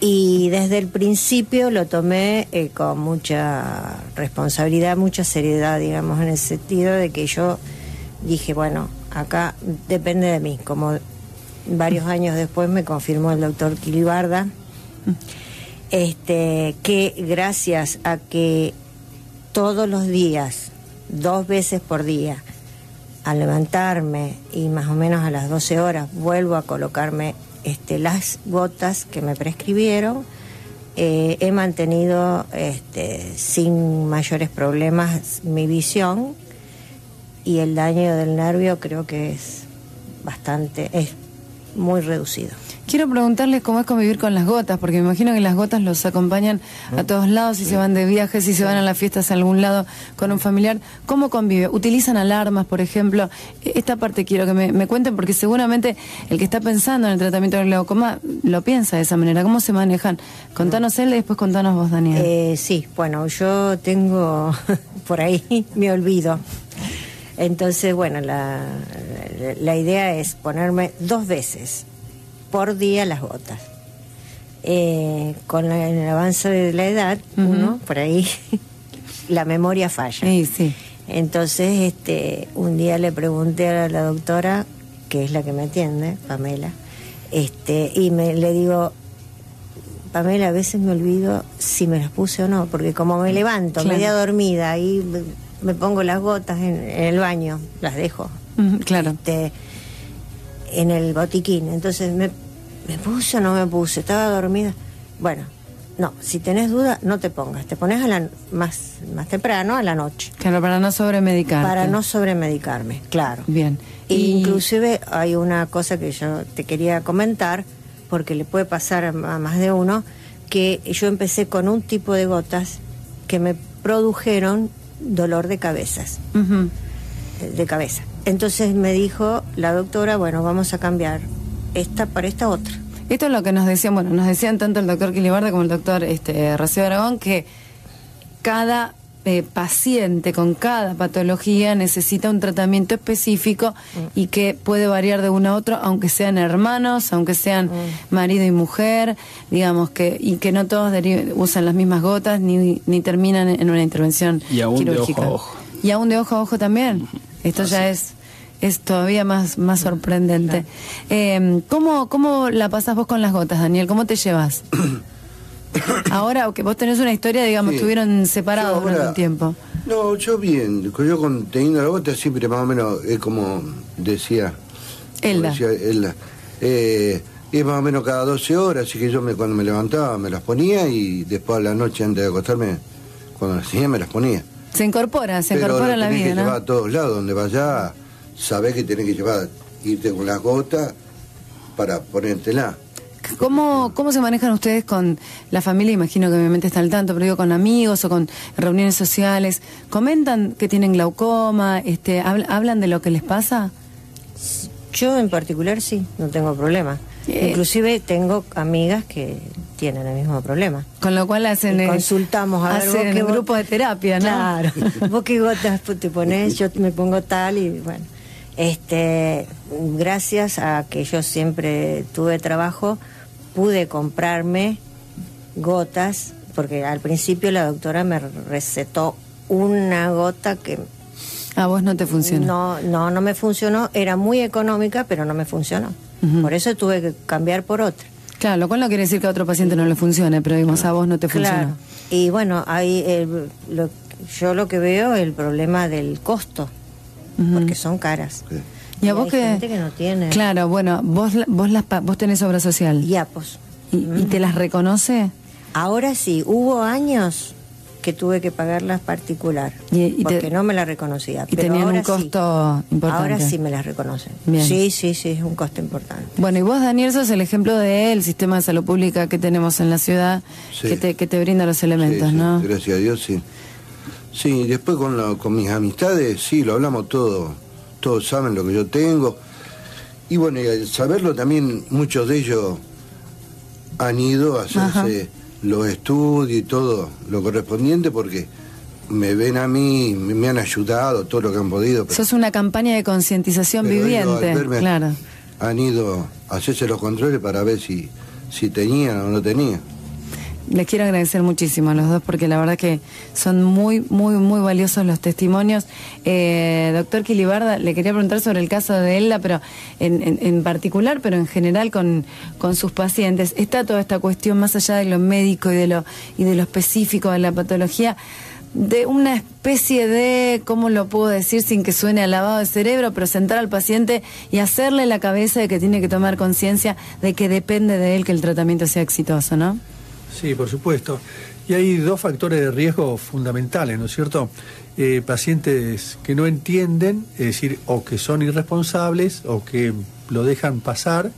Y desde el principio lo tomé con mucha responsabilidad, mucha seriedad, digamos, en el sentido de que yo dije, bueno, acá depende de mí. Como varios años después me confirmó el doctor Quilibarda, que gracias a que todos los días, 2 veces por día, al levantarme y más o menos a las 12 horas vuelvo a colocarme las gotas que me prescribieron, he mantenido sin mayores problemas mi visión, y el daño del nervio creo que es muy reducido. Quiero preguntarles cómo es convivir con las gotas, porque me imagino que las gotas los acompañan a todos lados, si se van de viaje, si se van a las fiestas a algún lado con un familiar. ¿Cómo convive? ¿Utilizan alarmas, por ejemplo? Esta parte quiero que me cuenten, porque seguramente el que está pensando en el tratamiento del glaucoma lo piensa de esa manera. ¿Cómo se manejan? Contanos él y después contanos vos, Daniel. Sí, bueno, yo tengo por ahí me olvido. Entonces, bueno, la idea es ponerme 2 veces por día las gotas. Con el avance de la edad, uno por ahí la memoria falla. Sí. Entonces, un día le pregunté a la doctora, que es la que me atiende, Pamela, y le digo, Pamela, a veces me olvido si me las puse o no, porque como me levanto media dormida y me pongo las gotas en el baño, las dejo. Claro. En el botiquín. Entonces, ¿me puse o no me puse? Estaba dormida. Bueno, no, si tenés duda, no te pongas. Te pones más temprano, a la noche. Claro, para no sobremedicarte. Para no sobremedicarme, claro. Bien. Inclusive hay una cosa que yo te quería comentar, porque le puede pasar a más de uno, que yo empecé con un tipo de gotas que me produjeron dolor de cabezas. De cabeza. Entonces me dijo la doctora, bueno, vamos a cambiar esta para esta otra. Esto es lo que nos decían tanto el doctor Quilibarda como el doctor Rocío Aragón, que cada paciente con cada patología necesita un tratamiento específico y que puede variar de uno a otro, aunque sean hermanos, aunque sean marido y mujer, digamos, y que no todos usan las mismas gotas ni terminan en una intervención quirúrgica. De ojo a ojo. Y aún de ojo a ojo también. Esto ya es todavía más sorprendente. ¿Cómo la pasás vos con las gotas, Daniel? ¿Cómo te llevas? Ahora que vos tenés una historia, digamos, estuvieron separados durante un tiempo. No, yo bien. Yo teniendo la gota siempre más o menos es como decía Elda. Es más o menos cada 12 horas, así que yo cuando me levantaba me las ponía y después a la noche antes de acostarme, cuando las tenía me las ponía. Se incorpora en la vida, ¿no? Pero tenés que llevar a todos lados, donde vayas, sabés que tenés que irte con las gotas para ponértela. ¿Cómo se manejan ustedes con la familia? Imagino que obviamente está al tanto, pero digo, con amigos o con reuniones sociales. ¿Comentan que tienen glaucoma? ¿Hablan de lo que les pasa? Yo en particular sí, no tengo problema. Inclusive tengo amigas que tienen el mismo problema. Con lo cual consultamos a ver hacen un grupo de terapia, ¿no? Claro. ¿Vos qué gotas te ponés? Yo me pongo tal y bueno. Gracias a que yo siempre tuve trabajo, pude comprarme gotas, porque al principio la doctora me recetó una gota que... ¿A vos no te funcionó? No me funcionó, era muy económica, pero no me funcionó. Por eso tuve que cambiar por otra. Claro, lo cual no quiere decir que a otro paciente no le funcione, pero digamos, a vos no te funcionó. Claro. Y bueno, ahí yo lo que veo es el problema del costo, porque son caras. Y ¿Y a vos hay qué? gente que no tiene. Claro, bueno, vos tenés obra social. Ya, pues. ¿Y te las reconoce? Ahora sí, hubo años que tuve que pagarlas particular, porque no me las reconocía. ¿Y pero tenían ahora un costo sí, importante? Ahora sí me las reconocen. Bien. Sí, es un costo importante. Bueno, y vos, Daniel, sos el ejemplo del sistema de salud pública que tenemos en la ciudad, Sí. que te brinda los elementos, Sí, ¿no? gracias a Dios, sí. Sí, después con mis amistades, sí, lo hablamos todo. Todos saben lo que yo tengo. Y bueno, y al saberlo también, muchos de ellos han ido a hacerse los estudios y todo lo correspondiente porque me ven a mí, me han ayudado todo lo que han podido. Sos una campaña de concientización viviente, ellos, al verme, claro. Han ido a hacerse los controles para ver si tenían o no tenían. Les quiero agradecer muchísimo a los dos porque la verdad que son muy valiosos los testimonios. Doctor Quilibarda, le quería preguntar sobre el caso de Elda, pero en particular, pero en general con sus pacientes. Está toda esta cuestión más allá de lo médico y de lo específico de la patología, de una especie de, ¿cómo lo puedo decir sin que suene a lavado de cerebro? Pero sentar al paciente y hacerle la cabeza de que tiene que tomar conciencia de que depende de él que el tratamiento sea exitoso, ¿no? Sí, por supuesto. Y hay dos factores de riesgo fundamentales, ¿no es cierto? Pacientes que no entienden, es decir, o que son irresponsables o que lo dejan pasar,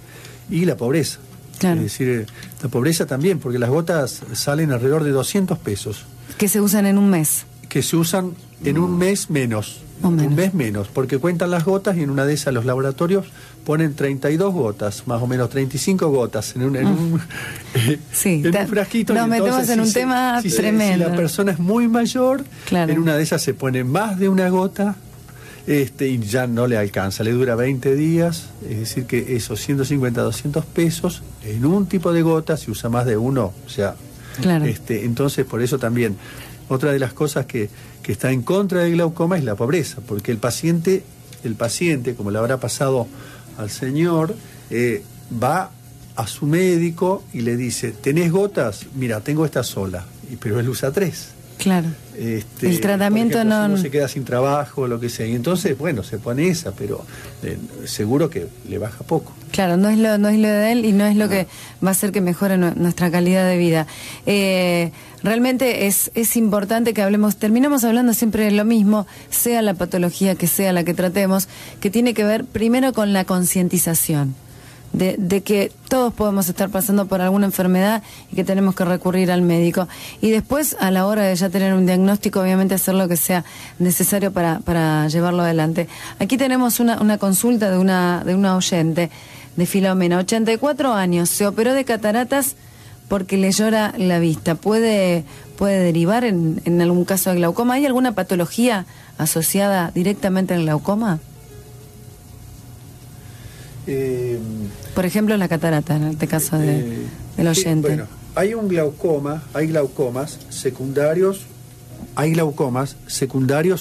y la pobreza. Claro. Es decir, la pobreza también, porque las gotas salen alrededor de 200 pesos. Que se usan en un mes. Que se usan en un mes menos. Un mes menos, porque cuentan las gotas y en una de esas los laboratorios ponen 32 gotas, más o menos 35 gotas en un frasquito. Nos metemos en un tema tremendo. Si la persona es muy mayor, claro, en una de esas se pone más de una gota y ya no le alcanza, le dura 20 días, es decir que esos 150, 200 pesos en un tipo de gota se usa más de uno, o sea, claro. Entonces por eso también otra de las cosas que está en contra del glaucoma es la pobreza, porque el paciente, como le habrá pasado al señor, va a su médico y le dice, ¿tenés gotas? Mira, tengo esta sola, pero él usa 3. Claro. El tratamiento por ejemplo, no... si uno se queda sin trabajo, lo que sea, y entonces, bueno, se pone esa, pero seguro que le baja poco. Claro, no es lo de él y no es lo que va a hacer que mejore nuestra calidad de vida. Realmente es importante que terminamos hablando siempre de lo mismo, sea la patología que sea la que tratemos, que tiene que ver primero con la concientización. De que todos podemos estar pasando por alguna enfermedad y que tenemos que recurrir al médico. Y después, a la hora de ya tener un diagnóstico, obviamente hacer lo que sea necesario para llevarlo adelante. Aquí tenemos una consulta de una oyente, de Filomena, 84 años, se operó de cataratas porque le llora la vista. ¿Puede derivar en algún caso de glaucoma? ¿Hay alguna patología asociada directamente al glaucoma? Por ejemplo, la catarata, en este caso del oyente. Bueno, hay glaucomas secundarios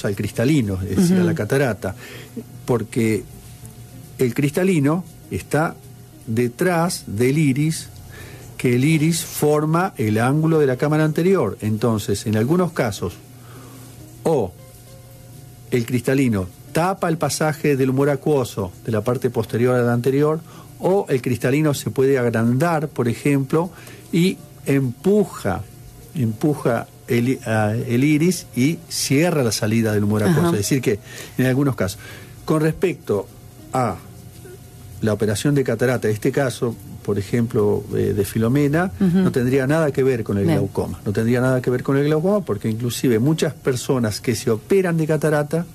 al cristalino, es decir, a la catarata, porque el cristalino está detrás del iris, que el iris forma el ángulo de la cámara anterior. Entonces, en algunos casos, o el cristalino tapa el pasaje del humor acuoso de la parte posterior a la anterior, o el cristalino se puede agrandar, por ejemplo, y empuja el iris y cierra la salida del humor acuoso. Es decir que en algunos casos, con respecto a la operación de catarata, este caso, por ejemplo, de Filomena, no tendría nada que ver con el glaucoma. No tendría nada que ver con el glaucoma porque inclusive muchas personas que se operan de catarata,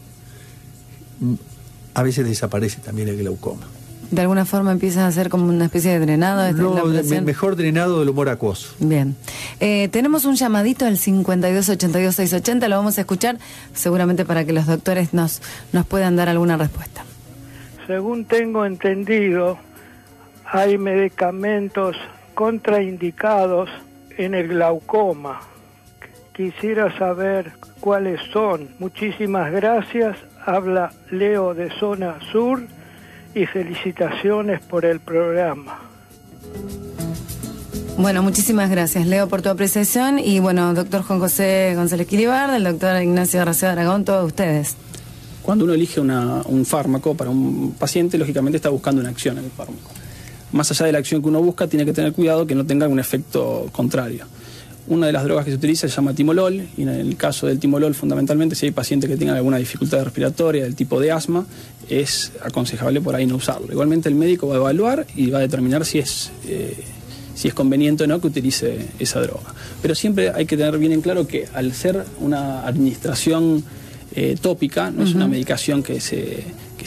a veces desaparece también el glaucoma. De alguna forma empieza a ser como una especie de drenado. Mejor drenado del humor acuoso. Bien. Tenemos un llamadito al 5282-680, lo vamos a escuchar seguramente para que los doctores nos puedan dar alguna respuesta. Según tengo entendido, hay medicamentos contraindicados en el glaucoma. Quisiera saber cuáles son. Muchísimas gracias. Habla Leo de Zona Sur y felicitaciones por el programa. Bueno, muchísimas gracias, Leo, por tu apreciación. Y bueno, doctor Juan José González Quilibarda, el doctor Ignacio Arraceo Aragón, todos ustedes. Cuando uno elige un fármaco para un paciente, lógicamente está buscando una acción en el fármaco. Más allá de la acción que uno busca, tiene que tener cuidado que no tenga un efecto contrario. Una de las drogas que se utiliza se llama timolol, y en el caso del timolol, fundamentalmente, si hay pacientes que tengan alguna dificultad respiratoria del tipo de asma, es aconsejable por ahí no usarlo. Igualmente el médico va a evaluar y va a determinar si es conveniente o no que utilice esa droga. Pero siempre hay que tener bien en claro que al ser una administración tópica, no es una medicación que se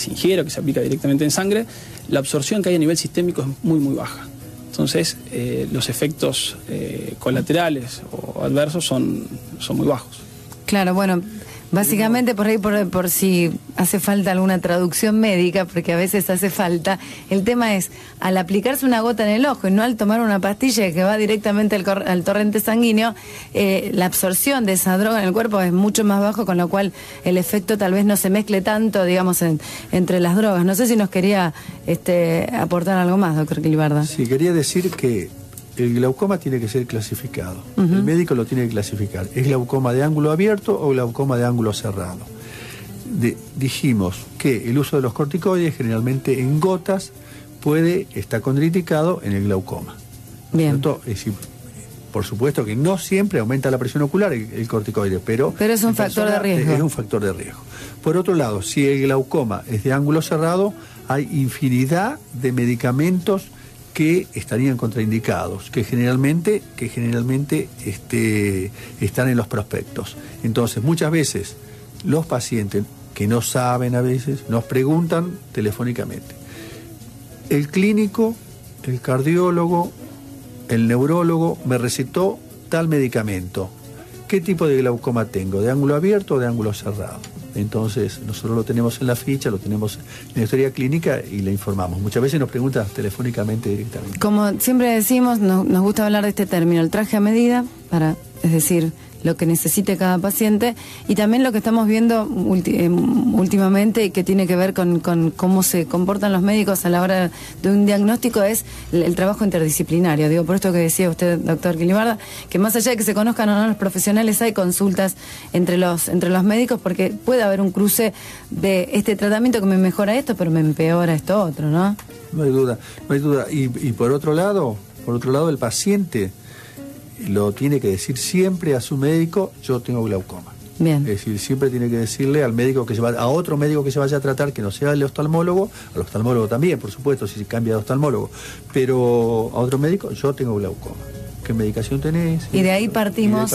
ingiere o que se aplica directamente en sangre, la absorción que hay a nivel sistémico es muy, muy baja. Entonces, los efectos colaterales o adversos son muy bajos. Claro, bueno, básicamente por ahí, por si hace falta alguna traducción médica, porque a veces hace falta, el tema es, al aplicarse una gota en el ojo y no al tomar una pastilla que va directamente al torrente sanguíneo, la absorción de esa droga en el cuerpo es mucho más bajo, con lo cual el efecto tal vez no se mezcle tanto, digamos, entre las drogas. No sé si nos quería aportar algo más, doctor Quilibarda. Sí, quería decir que el glaucoma tiene que ser clasificado. El médico lo tiene que clasificar. ¿Es glaucoma de ángulo abierto o glaucoma de ángulo cerrado? Dijimos que el uso de los corticoides, generalmente en gotas, está contraindicado en el glaucoma. Bien. Es decir, por supuesto que no siempre aumenta la presión ocular el corticoide, pero es un factor de riesgo. Es un factor de riesgo. Por otro lado, si el glaucoma es de ángulo cerrado, hay infinidad de medicamentos que estarían contraindicados, que generalmente están en los prospectos. Entonces, muchas veces los pacientes que no saben a veces nos preguntan telefónicamente. El clínico, el cardiólogo, el neurólogo me recetó tal medicamento. ¿Qué tipo de glaucoma tengo? ¿De ángulo abierto o de ángulo cerrado? Entonces, nosotros lo tenemos en la ficha, lo tenemos en la historia clínica y le informamos. Muchas veces nos preguntan telefónicamente directamente. Como siempre decimos, nos gusta hablar de este término, el traje a medida, es decir, lo que necesite cada paciente, y también lo que estamos viendo últimamente y que tiene que ver con cómo se comportan los médicos a la hora de un diagnóstico es el trabajo interdisciplinario. Digo, por esto que decía usted, doctor Quilibarda, que más allá de que se conozcan o no los profesionales, hay consultas entre los médicos, porque puede haber un cruce de este tratamiento que me mejora esto, pero me empeora esto otro, ¿no? No hay duda. Y por otro lado, el paciente lo tiene que decir siempre a su médico: yo tengo glaucoma. Bien. Es decir, siempre tiene que decirle al médico a otro médico que se vaya a tratar, que no sea el oftalmólogo, al oftalmólogo también, por supuesto, si se cambia de oftalmólogo, pero a otro médico: yo tengo glaucoma. ¿Qué medicación tenés? Y de ahí partimos.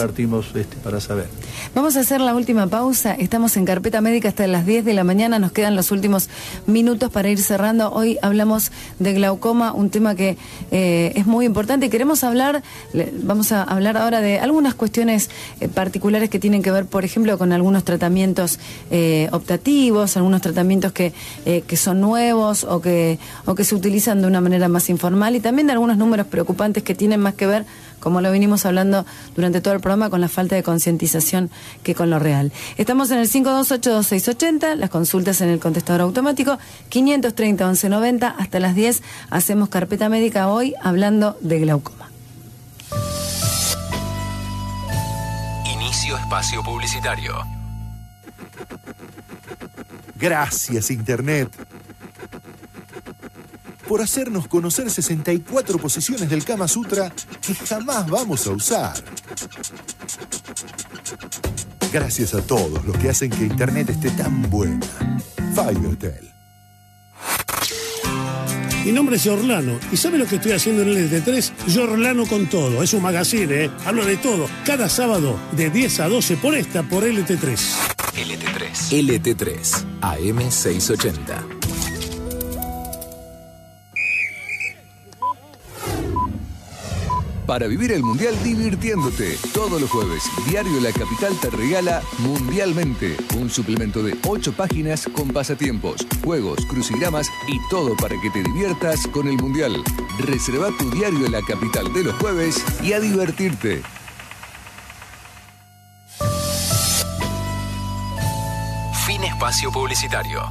Para saber. Vamos a hacer la última pausa. Estamos en Carpeta Médica hasta las 10 de la mañana. Nos quedan los últimos minutos para ir cerrando. Hoy hablamos de glaucoma, un tema que es muy importante. Y vamos a hablar ahora de algunas cuestiones particulares que tienen que ver, por ejemplo, con algunos tratamientos optativos, algunos tratamientos que son nuevos o que se utilizan de una manera más informal, y también de algunos números preocupantes que tienen más que ver, como lo venimos hablando durante todo el programa, con la falta de concientización que con lo real. Estamos en el 5282680, las consultas en el contestador automático, 530-1190, hasta las 10 hacemos Carpeta Médica, hoy hablando de glaucoma. Inicio espacio publicitario. Gracias, Internet, por hacernos conocer 64 posiciones del Kama Sutra que jamás vamos a usar. Gracias a todos los que hacen que Internet esté tan buena. Fibertel. Mi nombre es Orlano, ¿y sabe lo que estoy haciendo en el LT3? Orlano con todo, es un magazine, hablo de todo, cada sábado de 10 a 12 por LT3. LT3, AM 680. Para vivir el Mundial divirtiéndote. Todos los jueves, Diario La Capital te regala Mundialmente, un suplemento de 8 páginas con pasatiempos, juegos, crucigramas y todo para que te diviertas con el Mundial. Reserva tu Diario La Capital de los jueves y a divertirte. Fin espacio publicitario.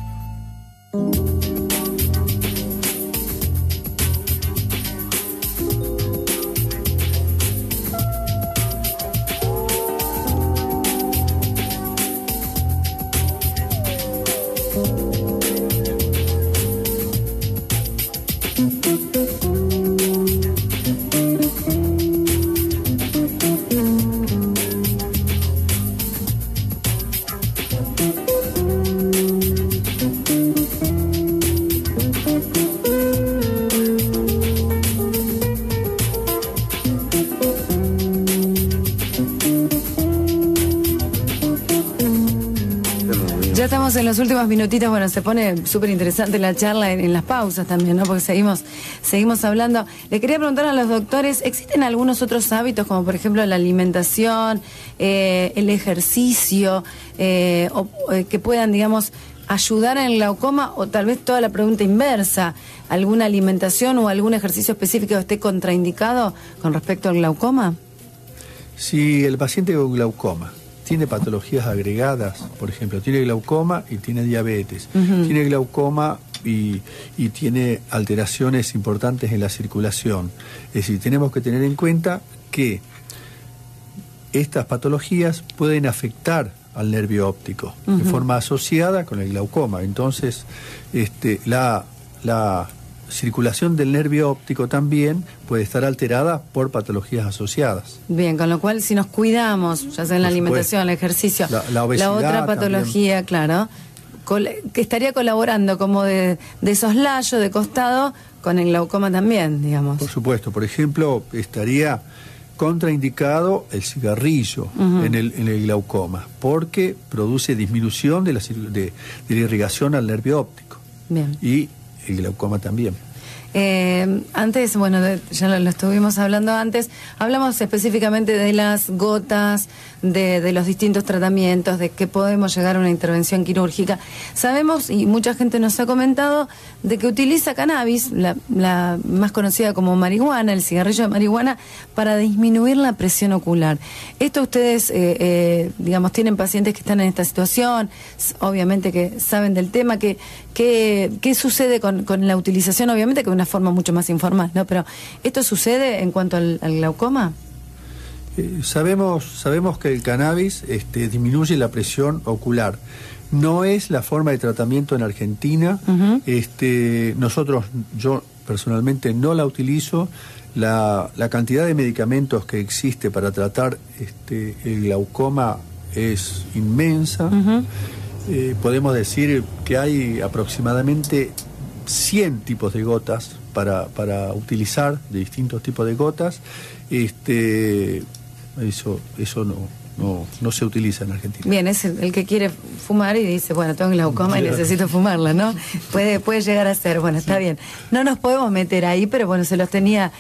Ya estamos en los últimos minutitos. Bueno, se pone súper interesante la charla en las pausas también, ¿no? Porque seguimos hablando. Le quería preguntar a los doctores, ¿existen algunos otros hábitos, como por ejemplo la alimentación, el ejercicio, que puedan, digamos, ayudar en el glaucoma? O tal vez toda la pregunta inversa, ¿alguna alimentación o algún ejercicio específico que esté contraindicado con respecto al glaucoma? Si el paciente con glaucoma tiene patologías agregadas, por ejemplo, tiene glaucoma y tiene diabetes, tiene glaucoma y tiene alteraciones importantes en la circulación. Es decir, tenemos que tener en cuenta que estas patologías pueden afectar al nervio óptico de forma asociada con el glaucoma. Entonces, la circulación del nervio óptico también puede estar alterada por patologías asociadas. Bien, con lo cual si nos cuidamos, ya sea en la alimentación, el ejercicio, la obesidad, la otra patología, también. Claro, que estaría colaborando como de soslayo, de costado, con el glaucoma también, digamos. Por supuesto, por ejemplo, estaría contraindicado el cigarrillo en el glaucoma, porque produce disminución de la irrigación al nervio óptico. Bien. Y el glaucoma también. Antes, bueno, ya lo estuvimos hablando antes, hablamos específicamente de las gotas, de los distintos tratamientos, de que podemos llegar a una intervención quirúrgica. Sabemos, y mucha gente nos ha comentado, de que utiliza cannabis, la más conocida como marihuana, el cigarrillo de marihuana, para disminuir la presión ocular. Esto ustedes, digamos, tienen pacientes que están en esta situación, obviamente que saben del tema, ¿qué sucede con la utilización? Obviamente que de una forma mucho más informal, ¿no? Pero ¿esto sucede en cuanto al glaucoma? Sabemos que el cannabis disminuye la presión ocular. No es la forma de tratamiento en Argentina. Yo personalmente no la utilizo. La cantidad de medicamentos que existe para tratar el glaucoma es inmensa. Podemos decir que hay aproximadamente 100 tipos de gotas para utilizar, de distintos tipos de gotas. Eso no se utiliza en Argentina. Bien, es el que quiere fumar y dice, bueno, tengo glaucoma y necesito fumarla, ¿no? Puede llegar a ser, bueno, está bien. No nos podemos meter ahí, pero bueno, se los tenía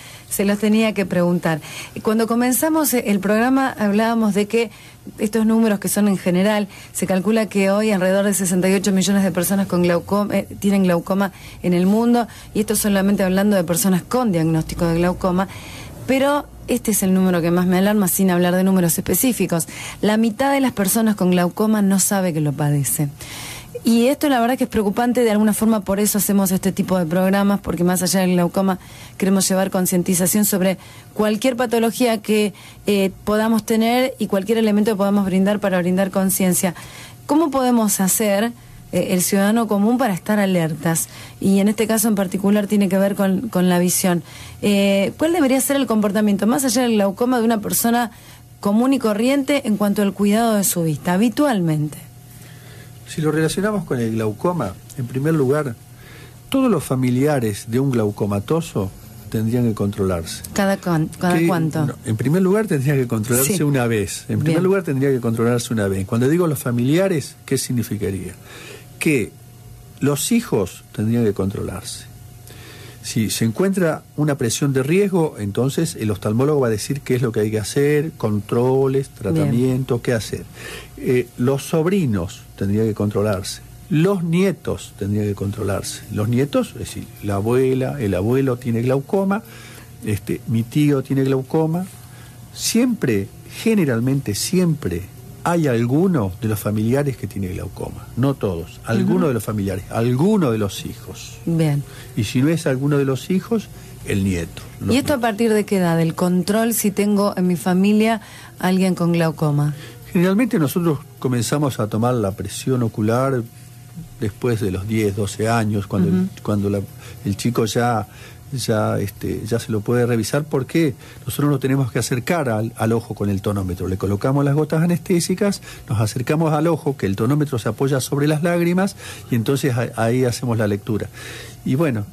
que preguntar. Cuando comenzamos el programa hablábamos de que estos números que son en general, se calcula que hoy alrededor de 68 millones de personas con glaucoma tienen glaucoma en el mundo, y esto solamente hablando de personas con diagnóstico de glaucoma, pero este es el número que más me alarma, sin hablar de números específicos. La mitad de las personas con glaucoma no sabe que lo padece. Y esto la verdad que es preocupante, de alguna forma por eso hacemos este tipo de programas, porque más allá del glaucoma queremos llevar concientización sobre cualquier patología que podamos tener y cualquier elemento que podamos brindar para brindar conciencia. ¿Cómo podemos hacer el ciudadano común para estar alertas? Y en este caso en particular tiene que ver con la visión. ¿Cuál debería ser el comportamiento, más allá del glaucoma, de una persona común y corriente en cuanto al cuidado de su vista, habitualmente? Si lo relacionamos con el glaucoma, en primer lugar, todos los familiares de un glaucomatoso tendrían que controlarse. ¿Cada cuánto? No, en primer lugar tendría que controlarse una vez. En primer lugar tendría que controlarse una vez. Cuando digo los familiares, ¿qué significaría? Que los hijos tendrían que controlarse. Si se encuentra una presión de riesgo, entonces el oftalmólogo va a decir qué es lo que hay que hacer, controles, tratamientos, qué hacer. Los sobrinos tendrían que controlarse. Los nietos tendrían que controlarse. Los nietos, es decir, la abuela, el abuelo tiene glaucoma, mi tío tiene glaucoma. Generalmente siempre, hay alguno de los familiares que tiene glaucoma. No todos, alguno de los familiares, alguno de los hijos. Bien. Y si no es alguno de los hijos, el nieto. ¿Y esto a partir de qué edad? ¿El control si tengo en mi familia alguien con glaucoma? Generalmente nosotros comenzamos a tomar la presión ocular después de los 10, 12 años, cuando el chico ya se lo puede revisar, porque nosotros no tenemos que acercar al ojo con el tonómetro. Le colocamos las gotas anestésicas, nos acercamos al ojo, que el tonómetro se apoya sobre las lágrimas, y entonces ahí hacemos la lectura. Y bueno,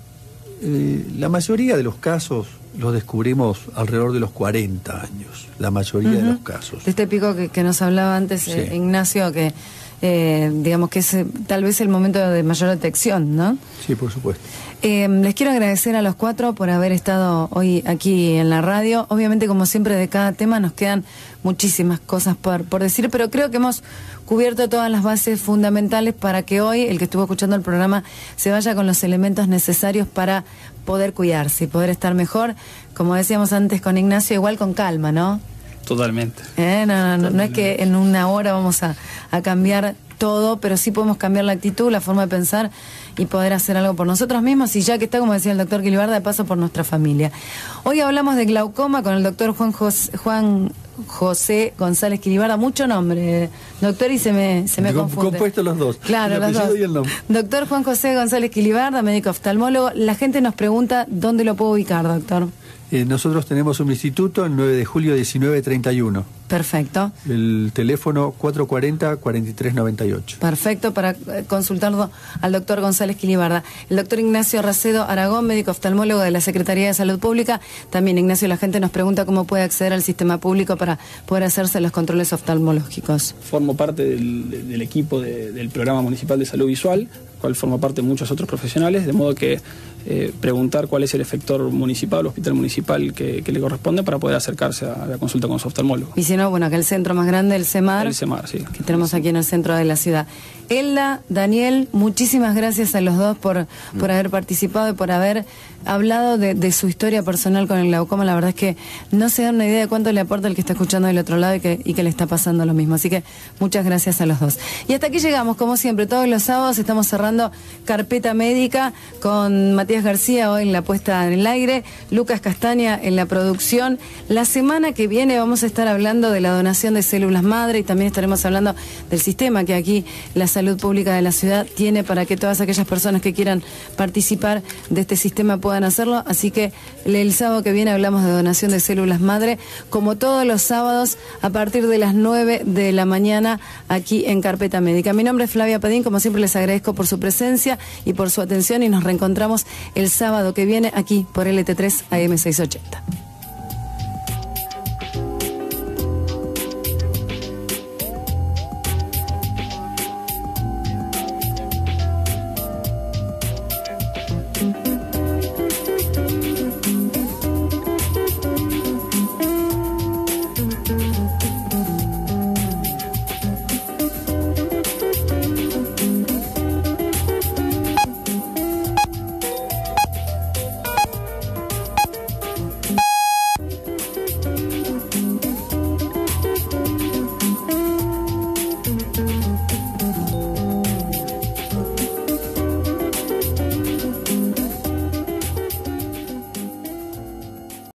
la mayoría de los casos los descubrimos alrededor de los 40 años, la mayoría de los casos. De este pico que nos hablaba antes Ignacio, que digamos que es tal vez el momento de mayor detección, ¿no? Sí, por supuesto. Les quiero agradecer a los 4 por haber estado hoy aquí en la radio. Obviamente, como siempre, de cada tema nos quedan muchísimas cosas por decir, pero creo que hemos cubierto todas las bases fundamentales para que hoy, el que estuvo escuchando el programa, se vaya con los elementos necesarios para poder cuidarse y poder estar mejor, como decíamos antes con Ignacio, igual con calma, ¿no? Totalmente. No es que en una hora vamos a cambiar todo, pero sí podemos cambiar la actitud, la forma de pensar y poder hacer algo por nosotros mismos, y ya que está, como decía el doctor Quilibarda, de paso por nuestra familia. Hoy hablamos de glaucoma con el doctor Juan José González Quilibarda. Mucho nombre, doctor, y se me confunde. Compuesto los dos. Claro, los dos. Y el nombre. Doctor Juan José González Quilibarda, médico oftalmólogo. La gente nos pregunta dónde lo puedo ubicar, doctor. Nosotros tenemos un instituto el 9 de julio 1931. Perfecto. El teléfono 440-4398. Perfecto, para consultarlo al doctor González Quilibarda. El doctor Ignacio Racedo Aragón, médico oftalmólogo de la Secretaría de Salud Pública. También, Ignacio, la gente nos pregunta cómo puede acceder al sistema público para poder hacerse los controles oftalmológicos. Formo parte del equipo del Programa Municipal de Salud Visual, cual forma parte de muchos otros profesionales, de modo que preguntar cuál es el efector municipal, el hospital municipal que le corresponde para poder acercarse a la consulta con su oftalmólogo. Y si no, bueno, acá el centro más grande, el CEMAR. El CEMAR, sí. Que tenemos aquí en el centro de la ciudad. Elda, Daniel, muchísimas gracias a los dos por haber participado y por haber hablado de su historia personal con el glaucoma. La verdad es que no se dan una idea de cuánto le aporta el que está escuchando del otro lado y que le está pasando lo mismo. Así que muchas gracias a los dos. Y hasta aquí llegamos, como siempre, todos los sábados estamos cerrando Carpeta Médica con Matías García hoy en la puesta en el aire, Lucas Castaña en la producción. La semana que viene vamos a estar hablando de la donación de células madre y también estaremos hablando del sistema que aquí la salud pública de la ciudad tiene para que todas aquellas personas que quieran participar de este sistema puedan hacerlo. Así que el sábado que viene hablamos de donación de células madre, como todos los sábados a partir de las 9 de la mañana aquí en Carpeta Médica. Mi nombre es Flavia Padín, como siempre les agradezco por su presencia y por su atención y nos reencontramos el sábado que viene aquí por LT3 AM 680.